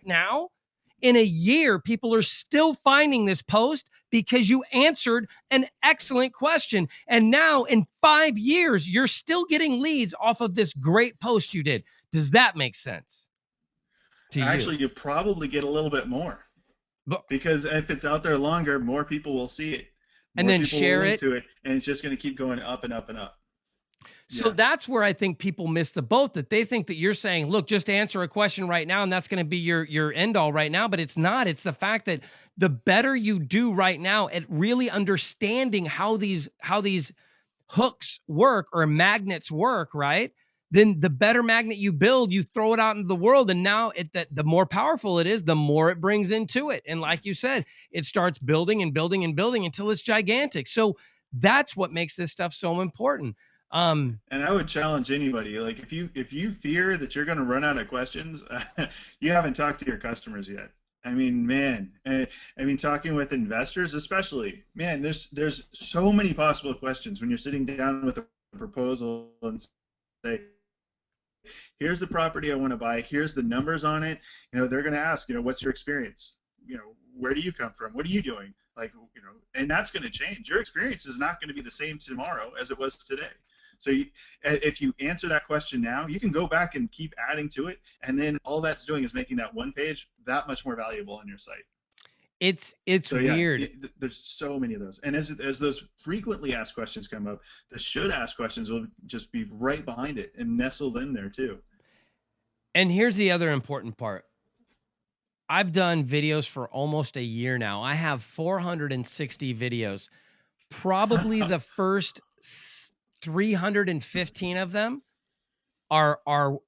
now, in a year, people are still finding this post because you answered an excellent question. And now in 5 years, you're still getting leads off of this great post you did. Does that make sense to you? Actually, you probably get a little bit more. Because if it's out there longer, more people will see it. and more then people share will link it. to it, and it's just going to keep going up and up and up. So that's where I think people miss the boat, that they think that you're saying, look, just answer a question right now, and that's going to be your end all right now. But it's not. It's the fact that the better you do right now at really understanding how these hooks work or magnets work, right? Then the better magnet you build, you throw it out into the world. And now the more powerful it is, the more it brings into it. And like you said, it starts building and building and building until it's gigantic. So that's what makes this stuff so important. And I would challenge anybody, like if you fear that you're going to run out of questions, you haven't talked to your customers yet. I mean, man, I mean, talking with investors, especially, man, there's so many possible questions when you're sitting down with a proposal and say, here's the property I want to buy, here's the numbers on it. You know, they're going to ask, you know, what's your experience? You know, where do you come from? What are you doing? Like, you know, and that's going to change. Your experience is not going to be the same tomorrow as it was today. So if you answer that question now, you can go back and keep adding to it, and then all that's doing is making that one page that much more valuable on your site. It's so, weird. Yeah, there's so many of those, and as those frequently asked questions come up, the should ask questions will just be right behind it and nestled in there too. And here's the other important part. I've done videos for almost a year now. I have 460 videos. Probably the first 315 of them are our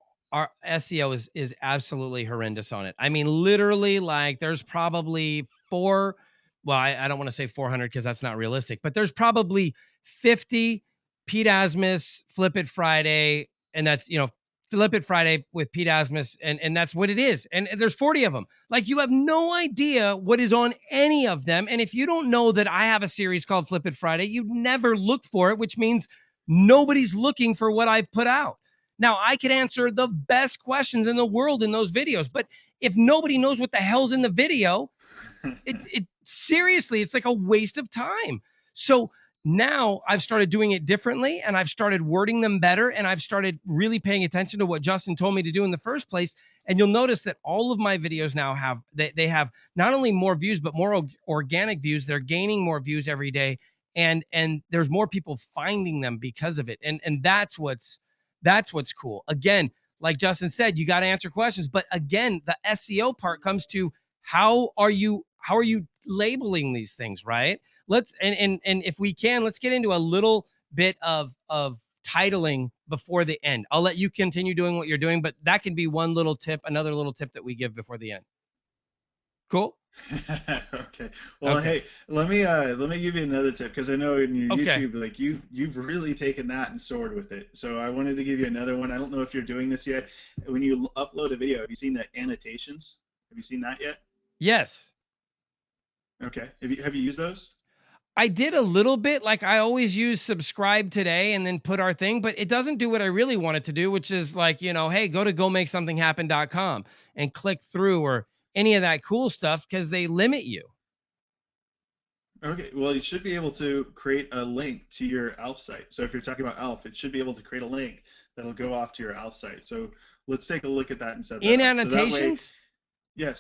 SEO is absolutely horrendous on it. I mean, literally, like there's probably I don't want to say 400 because that's not realistic, but there's probably 50 Pete Asmus, Flip It Friday, and that's, you know, Flip It Friday with Pete Asmus, and that's what it is. And there's 40 of them. Like, you have no idea what is on any of them. And if you don't know that I have a series called Flip It Friday, you'd never look for it, which means nobody's looking for what I put out. Now, I could answer the best questions in the world in those videos, but if nobody knows what the hell's in the video, it seriously, it's like a waste of time. So now I've started doing it differently, and I've started wording them better, and I've started really paying attention to what Justin told me to do in the first place. And you'll notice that all of my videos now have, they have not only more views, but more organic views. They're gaining more views every day. And there's more people finding them because of it. And that's what's cool. Again, like Justin said, you got to answer questions. But again, the SEO part comes to how are you labeling these things, right? Let's and if we can, let's get into a little bit of titling before the end. I'll let you continue doing what you're doing, but that can be one little tip, another little tip that we give before the end. Cool. Okay. Well, okay. Hey, let me give you another tip, because I know in your YouTube, like you've really taken that and soared with it. So I wanted to give you another one. I don't know if you're doing this yet. When you upload a video, have you seen the annotations? Have you seen that yet? Yes. Okay. Have you used those? I did a little bit. Like, I always use subscribe today and then put our thing, but it doesn't do what I really want it to do, which is like, you know, hey, go to gomakesomethinghappen.com and click through, or any of that cool stuff, because they limit you. Okay, well, you should be able to create a link to your ALF site. So if you're talking about ALF, it should be able to create a link that'll go off to your ALF site. So let's take a look at that and set that in up. annotations. So that way, yeah.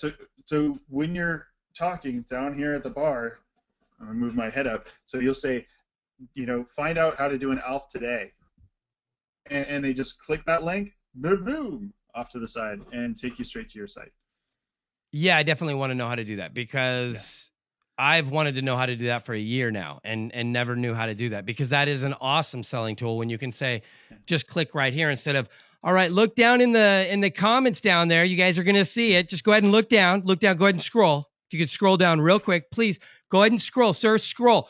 So when you're talking down here at the bar, I'm gonna move my head up. So you'll say, you know, find out how to do an ALF today, and they just click that link, boom, boom, off to the side, and take you straight to your site. Yeah, I definitely want to know how to do that, because I've wanted to know how to do that for a year now, and never knew how to do that, because that is an awesome selling tool when you can say, just click right here, instead of, all right, look down in the comments down there. You guys are going to see it. Just go ahead and look down. Go ahead and scroll. If you could scroll down real quick, please go ahead and scroll, sir. Scroll,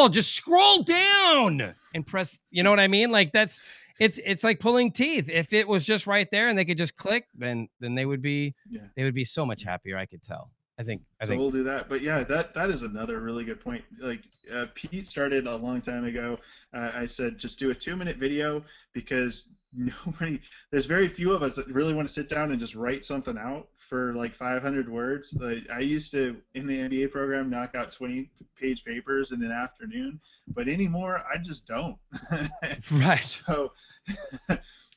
just scroll down and press. You know what I mean? Like, it's like pulling teeth. If it was just right there and they could just click, then they would be so much happier. I could tell. I think we'll do that. But yeah, that is another really good point. Like, Pete started a long time ago. I said, just do a 2-minute video, because there's very few of us that really want to sit down and just write something out for like 500 words. Like, I used to, in the MBA program, knock out 20-page papers in an afternoon, but anymore I just don't. Right. So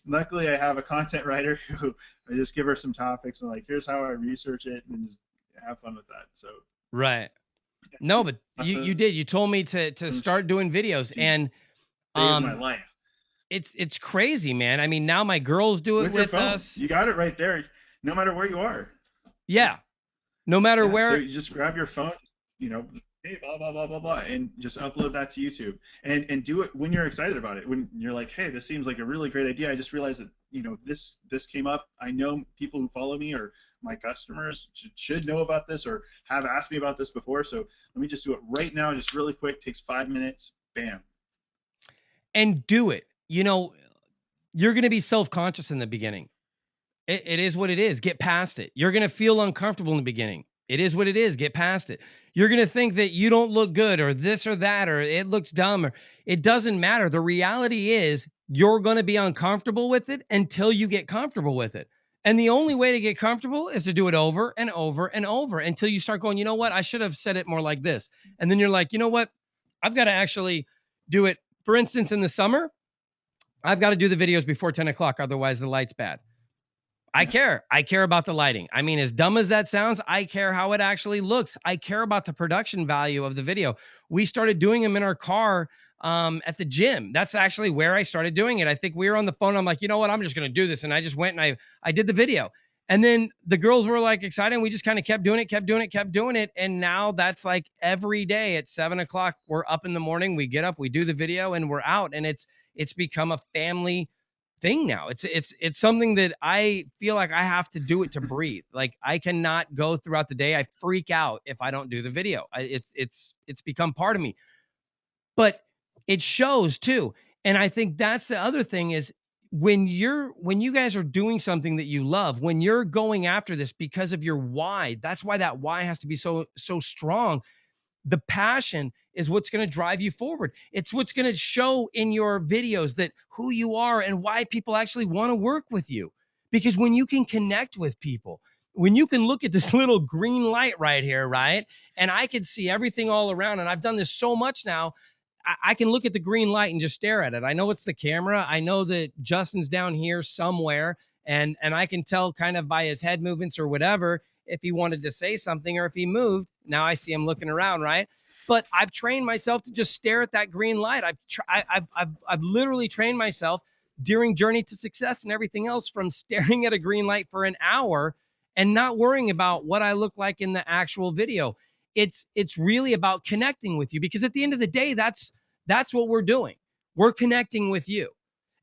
luckily I have a content writer who I just give her some topics and like, here's how I research it, and just have fun with that. So right. No, but you Awesome. did. You told me to start doing videos, and Saves my life. it's crazy, man. I mean, now my girls do it With your with phone. us. You got it right there, no matter where you are. Yeah, no matter Yeah, so where. you just grab your phone, you know, hey, blah blah blah blah blah, and just upload that to YouTube, and do it when you're excited about it. When you're like, hey, this seems like a really great idea. I just realized that this came up. I know people who follow me or my customers should know about this or have asked me about this before. So let me just do it right now, just really quick. Takes 5 minutes. Bam. And do it. You're going to be self-conscious in the beginning. It is what it is. Get past it. You're going to feel uncomfortable in the beginning. It is what it is. Get past it. You're going to think that you don't look good or this or that, or it looks dumb, or it doesn't matter. The reality is you're going to be uncomfortable with it until you get comfortable with it. And the only way to get comfortable is to do it over and over and over until you start going, you know what? I should have said it more like this. And then you're like, you know what? I've got to actually do it. For instance, in the summer, I've got to do the videos before 10 o'clock. Otherwise the light's bad. I care. I care about the lighting. I mean, as dumb as that sounds, I care how it actually looks. I care about the production value of the video. We started doing them in our car at the gym. That's actually where I started doing it. I think we were on the phone. I'm like, you know what? I'm just going to do this. And I just went and I did the video. And then the girls were like excited. And we just kind of kept doing it. And now that's like every day at 7 o'clock, we're up in the morning. We get up, we do the video, and we're out. And it's become a family thing now. It's something that I feel like I have to do it to breathe. Like I cannot go throughout the day. I freak out if I don't do the video. It's become part of me. But it shows too. And I think that's the other thing is when you guys are doing something that you love, when you're going after this because of your why, that's why that why has to be so strong. The passion is what's going to drive you forward. It's what's going to show in your videos that who you are and why people actually want to work with you. Because when you can connect with people, when you can look at this little green light right here, right? And I can see everything all around. And I've done this so much now. I can look at the green light and just stare at it. I know it's the camera. I know that Justin's down here somewhere, and I can tell kind of by his head movements or whatever if he wanted to say something or if he moved. Now I see him looking around, right? But I've trained myself to just stare at that green light. I've literally trained myself during Journey to Success and everything else from staring at a green light for an hour and not worrying about what I look like in the actual video. It's really about connecting with you, because at the end of the day, that's what we're doing. We're connecting with you.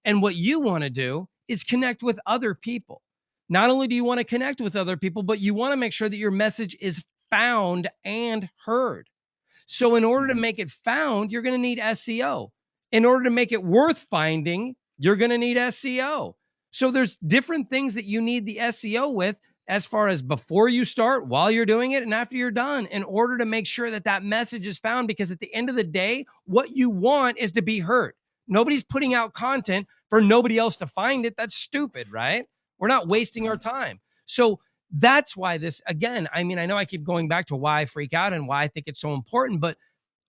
And what you want to do is connect with other people. Not only do you want to connect with other people, but you want to make sure that your message is found and heard. So in order to make it found, you're going to need SEO. In order to make it worth finding, you're going to need SEO. So there's different things that you need the SEO with, as far as before you start, while you're doing it, and after you're done, in order to make sure that that message is found. Because at the end of the day, what you want is to be heard. Nobody's putting out content for nobody else to find it. That's stupid, right? We're not wasting our time. So that's why this, again, I mean, I know I keep going back to why I freak out and why I think it's so important, but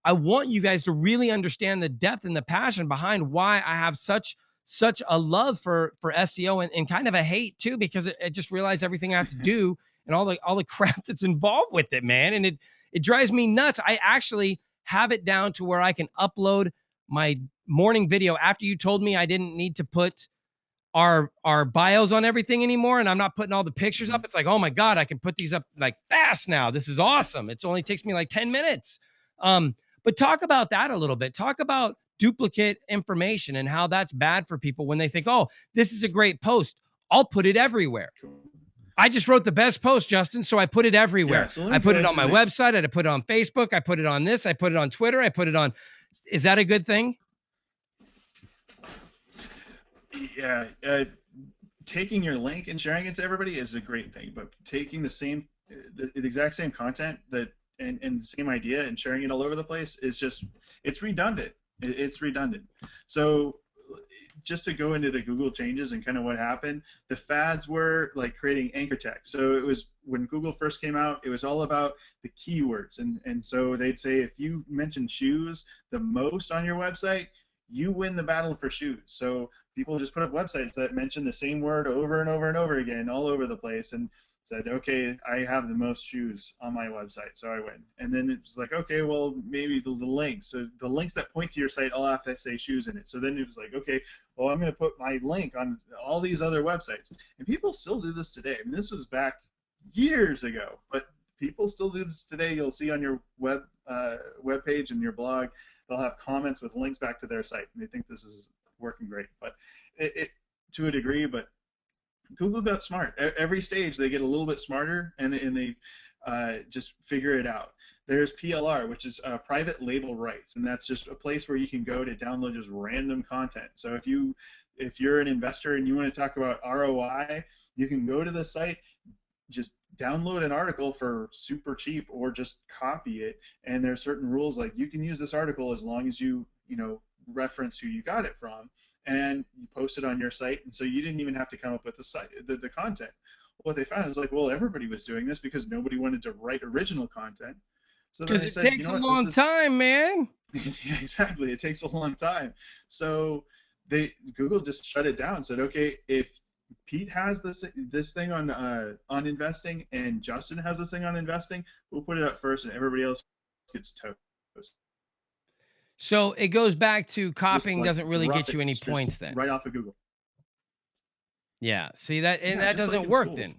I want you guys to really understand the depth and the passion behind why I have such a love for SEO, and kind of a hate too, because I just realize everything I have to do and all the crap that's involved with it, man. And it drives me nuts. I actually have it down to where I can upload my morning video after you told me I didn't need to put our bios on everything anymore, and I'm not putting all the pictures up. It's like, oh my God, I can put these up like fast now. This is awesome. It only takes me like 10 minutes. But talk about that a little bit. Talk about duplicate information and how that's bad for people when they think, oh, this is a great post, I'll put it everywhere. I just wrote the best post, Justin, so I put it everywhere. Yeah, so I put it on my website. I put it on Facebook. I put it on this. I put it on Twitter. I put it on. Is that a good thing? Yeah. Taking your link and sharing it to everybody is a great thing, but taking the exact same content and the same idea and sharing it all over the place is just, it's redundant. It's redundant. So just to go into the Google changes and kind of what happened, the fads were like creating anchor text. So it was when Google first came out, it was all about the keywords. And so they'd say if you mention shoes the most on your website, you win the battle for shoes. So people just put up websites that mention the same word over and over and over again all over the place. And Said, okay, I have the most shoes on my website, so I win. And then it was like, okay, well, maybe the links. So the links that point to your site all have to say shoes in it. So then it was like, okay, well, I'm going to put my link on all these other websites. And people still do this today. I mean, this was back years ago, but people still do this today. You'll see on your web page and your blog, they'll have comments with links back to their site, and they think this is working great. But it to a degree, but Google got smart. Every stage they get a little bit smarter, and they just figure it out. There's PLR, which is private label rights, and that's just a place where you can go to download just random content. So if you're an investor and you want to talk about ROI, you can go to the site, just download an article for super cheap, or just copy it. And there are certain rules, like you can use this article as long as you reference who you got it from, and you post it on your site. And so you didn't even have to come up with the content. What they found is like, well, everybody was doing this because nobody wanted to write original content. So then they said, takes a long time, man. Yeah, exactly. It takes a long time. So Google just shut it down. Said, okay, if Pete has this thing on investing, and Justin has this thing on investing, we'll put it up first, and everybody else gets toast. So it goes back to copying doesn't really get you any points then. Right off of Google. Yeah. See that, and that doesn't work then.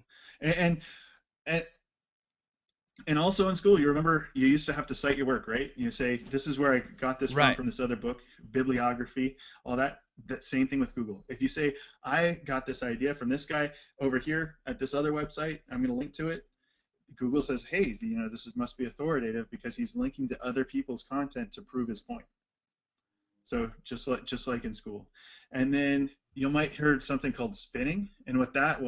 And also in school, you remember you used to have to cite your work, right? You say, this is where I got this from this other book, bibliography, all that. That same thing with Google. If you say, I got this idea from this guy over here at this other website, I'm going to link to it. Google says, hey, this must be authoritative because he's linking to other people's content to prove his point. So just like in school. And then you might heard something called spinning, and what that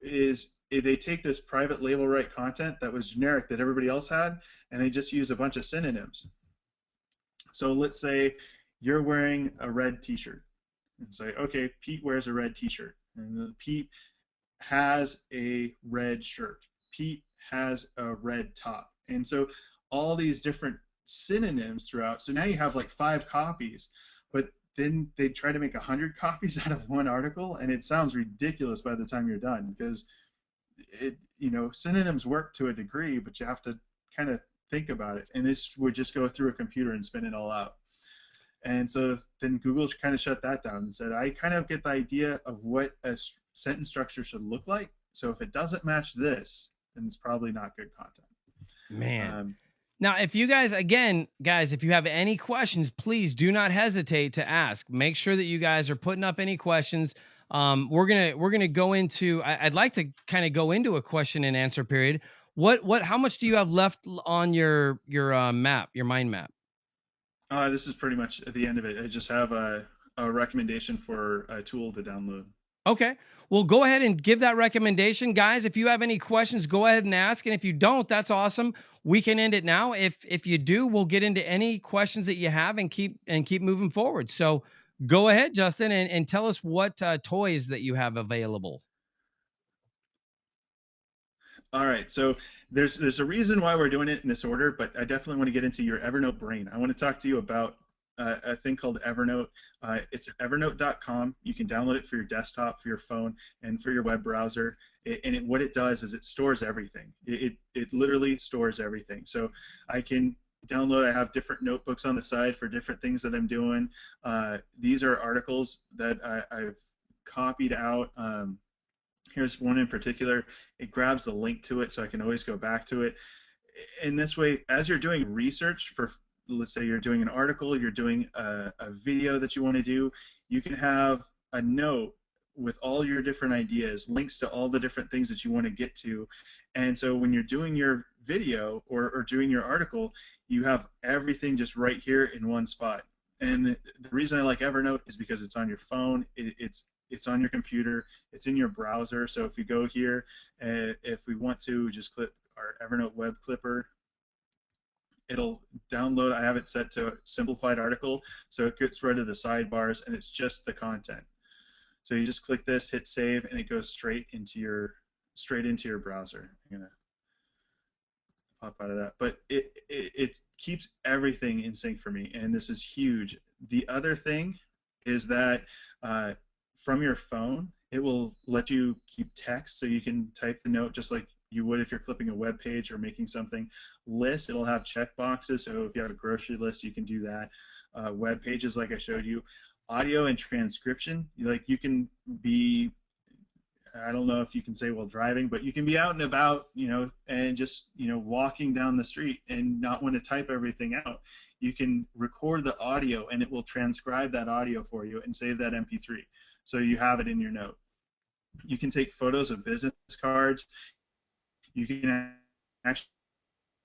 is they take this private label right content that was generic that everybody else had, and they just use a bunch of synonyms. So let's say you're wearing a red t-shirt, and say, okay, Pete wears a red t-shirt, and Pete has a red shirt, Pete has a red top, and so all these different synonyms throughout. So now you have like 5 copies, but then they try to make 100 copies out of one article, and it sounds ridiculous by the time you're done, because synonyms work to a degree, but you have to kind of think about it, and this would just go through a computer and spin it all out. And so then Google kind of shut that down and said, I kind of get the idea of what a sentence structure should look like, so if it doesn't match this, then it's probably not good content. Man. Now, if you guys, again, guys, if you have any questions, please do not hesitate to ask. Make sure that you guys are putting up any questions. We're gonna go into. I'd like to kind of go into a question and answer period. How much do you have left on your map, your mind map? This is pretty much at the end of it. I just have a recommendation for a tool to download. Okay. Well, go ahead and give that recommendation. Guys, if you have any questions, go ahead and ask. And if you don't, that's awesome. We can end it now. If you do, we'll get into any questions that you have and keep moving forward. So go ahead, Justin, and tell us what toys that you have available. All right. So there's a reason why we're doing it in this order, but I definitely want to get into your Evernote brain. I want to talk to you about a thing called Evernote. It's evernote.com. You can download it for your desktop, for your phone, and for your web browser. What it does is it stores everything. It literally stores everything. So I can download. I have different notebooks on the side for different things that I'm doing. These are articles that I've copied out. Here's one in particular. It grabs the link to it, so I can always go back to it. In this way, as you're doing research for, let's say you're doing an article, you're doing a video that you want to do, you can have a note with all your different ideas, links to all the different things that you want to get to. And so when you're doing your video or doing your article, you have everything just right here in one spot. And the reason I like Evernote is because it's on your phone, it's on your computer, it's in your browser. So if you go here, if we want to just click our Evernote web clipper, it'll download. I have it set to simplified article, so it gets rid of the sidebars, and it's just the content. So you just click this, hit save, and it goes straight into your browser. I'm gonna pop out of that, but it keeps everything in sync for me, and this is huge. The other thing is that from your phone, It will let you keep text, so you can type the note just like you would if you're clipping a web page or making something. Lists, it'll have check boxes, so if you have a grocery list, you can do that. Web pages, like I showed you. Audio and transcription, like you can be, I don't know if you can say while driving, but you can be out and about, and just, walking down the street and not want to type everything out. You can record the audio and it will transcribe that audio for you and save that MP3. So you have it in your note. You can take photos of business cards. You can actually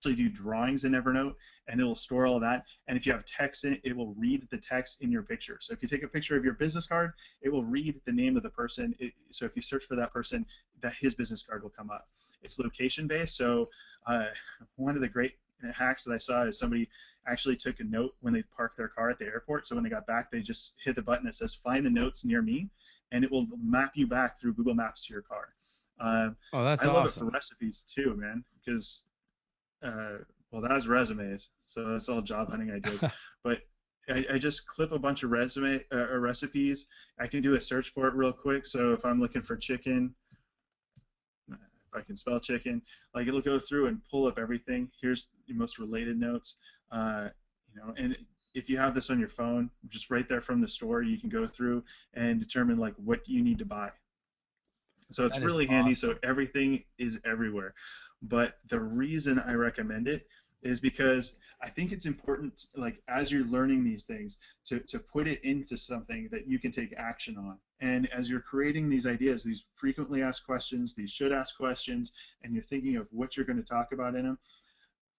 do drawings in Evernote, and it will store all that. And if you have text in it, it will read the text in your picture. So if you take a picture of your business card, it will read the name of the person. So if you search for that person, his business card will come up. It's location based. So one of the great hacks that I saw is somebody actually took a note when they parked their car at the airport. So when they got back, they just hit the button that says "Find the notes near me," and it will map you back through Google Maps to your car. Oh, that's I love awesome. it for recipes too, man, because well, that's resumes, so that's all job hunting ideas. But I just clip a bunch of recipes. I can do a search for it real quick. So if I'm looking for chicken, if I can spell chicken, like it'll go through and pull up everything. Here's the most related notes, and if you have this on your phone, just right there from the store, you can go through and determine like what do you need to buy. So it's That is really handy. So awesome. everything is everywhere. But the reason I recommend it is because I think it's important, like as you're learning these things, to put it into something that you can take action on. And as you're creating these ideas, these frequently asked questions, these should ask questions, and you're thinking of what you're going to talk about in them.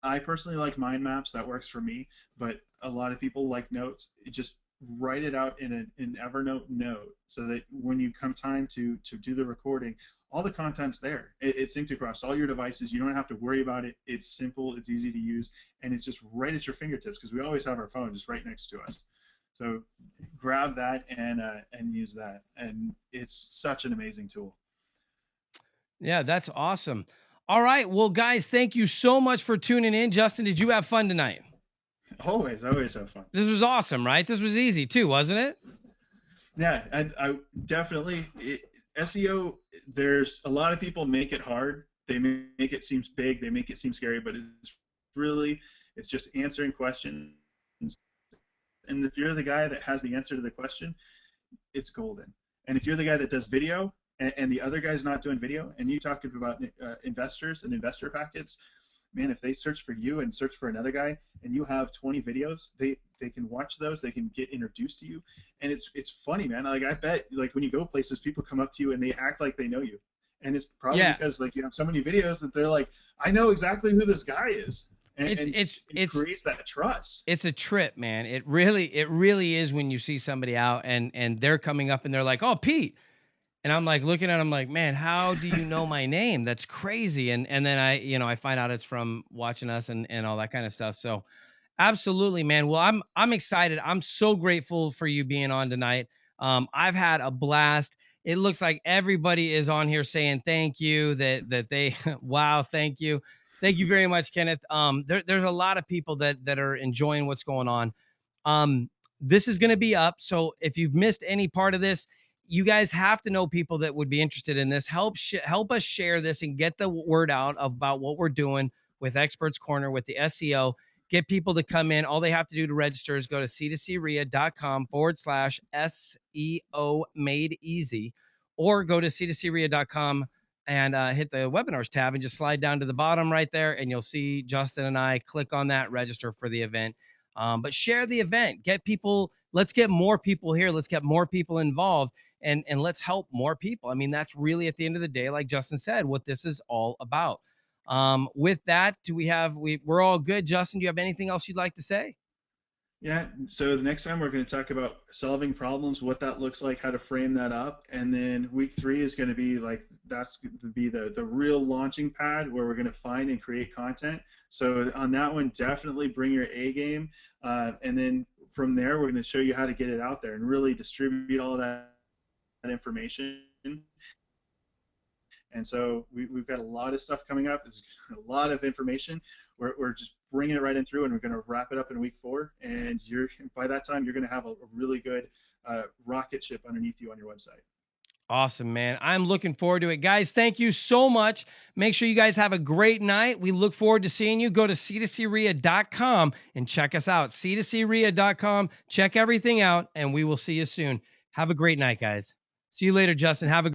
I personally like mind maps. That works for me. But a lot of people like notes. Just write it out in an Evernote note so that when you come time to do the recording, all the content's there. It's synced across all your devices. You don't have to worry about it. It's simple. It's easy to use, and it's just right at your fingertips because we always have our phone just right next to us. So grab that and use that, and it's such an amazing tool. Yeah, that's awesome. All right. Well, guys, thank you so much for tuning in. Justin, did you have fun tonight? Always have fun. This was awesome, right? This was easy too, wasn't it? Yeah, I definitely SEO. There's a lot of people make it hard. They make it seem big. They make it seem scary, but it's just answering questions. And if you're the guy that has the answer to the question, it's golden. And if you're the guy that does video and the other guy's not doing video, and you talk about investors and investor packets, man, if they search for you and search for another guy and you have 20 videos, they can watch those, they can get introduced to you. And it's funny, man. Like I bet like when you go places, people come up to you and they act like they know you. And it's probably Yeah. because like you have so many videos that they're like, I know exactly who this guy is. And it It's creates that trust. it's a trip, man. It really is when you see somebody out and they're coming up and they're like, "Oh, Pete." And I'm like looking at him like, "Man, how do you know my name? That's crazy." And then I find out it's from watching us and all that kind of stuff. So, absolutely, man. Well, I'm excited. I'm so grateful for you being on tonight. I've had a blast. It looks like everybody is on here saying thank you. That they wow, thank you very much, Kenneth. There's a lot of people that are enjoying what's going on. Um, this is going to be up, so if you've missed any part of this, you guys have to know people that would be interested in this. Help us share this and get the word out about what we're doing with Experts Corner with the SEO. Get people to come in. All they have to do to register is go to c2crea.com/SEO made easy, or go to c2crea.com and hit the webinars tab and just slide down to the bottom right there, and you'll see Justin and I. Click on that, register for the event. But share the event. Get people. Let's get more people here. Let's get more people involved, and let's help more people. I mean, that's really at the end of the day, like Justin said, what this is all about. With that, we're all good. Justin, do you have anything else you'd like to say? Yeah, so the next time we're going to talk about solving problems, what that looks like, how to frame that up, and then week 3 is going to be like that's going to be the real launching pad where we're going to find and create content. So on that one, definitely bring your A game, and then from there we're going to show you how to get it out there and really distribute all of that information. And so we've got a lot of stuff coming up. It's a lot of information. We're just bringing it right in through, and we're going to wrap it up in week 4. And by that time, you're going to have a really good rocket ship underneath you on your website. Awesome, man. I'm looking forward to it. Guys, thank you so much. Make sure you guys have a great night. We look forward to seeing you. Go to c2crea.com and check us out. c2crea.com. Check everything out, and we will see you soon. Have a great night, guys. See you later, Justin. Have a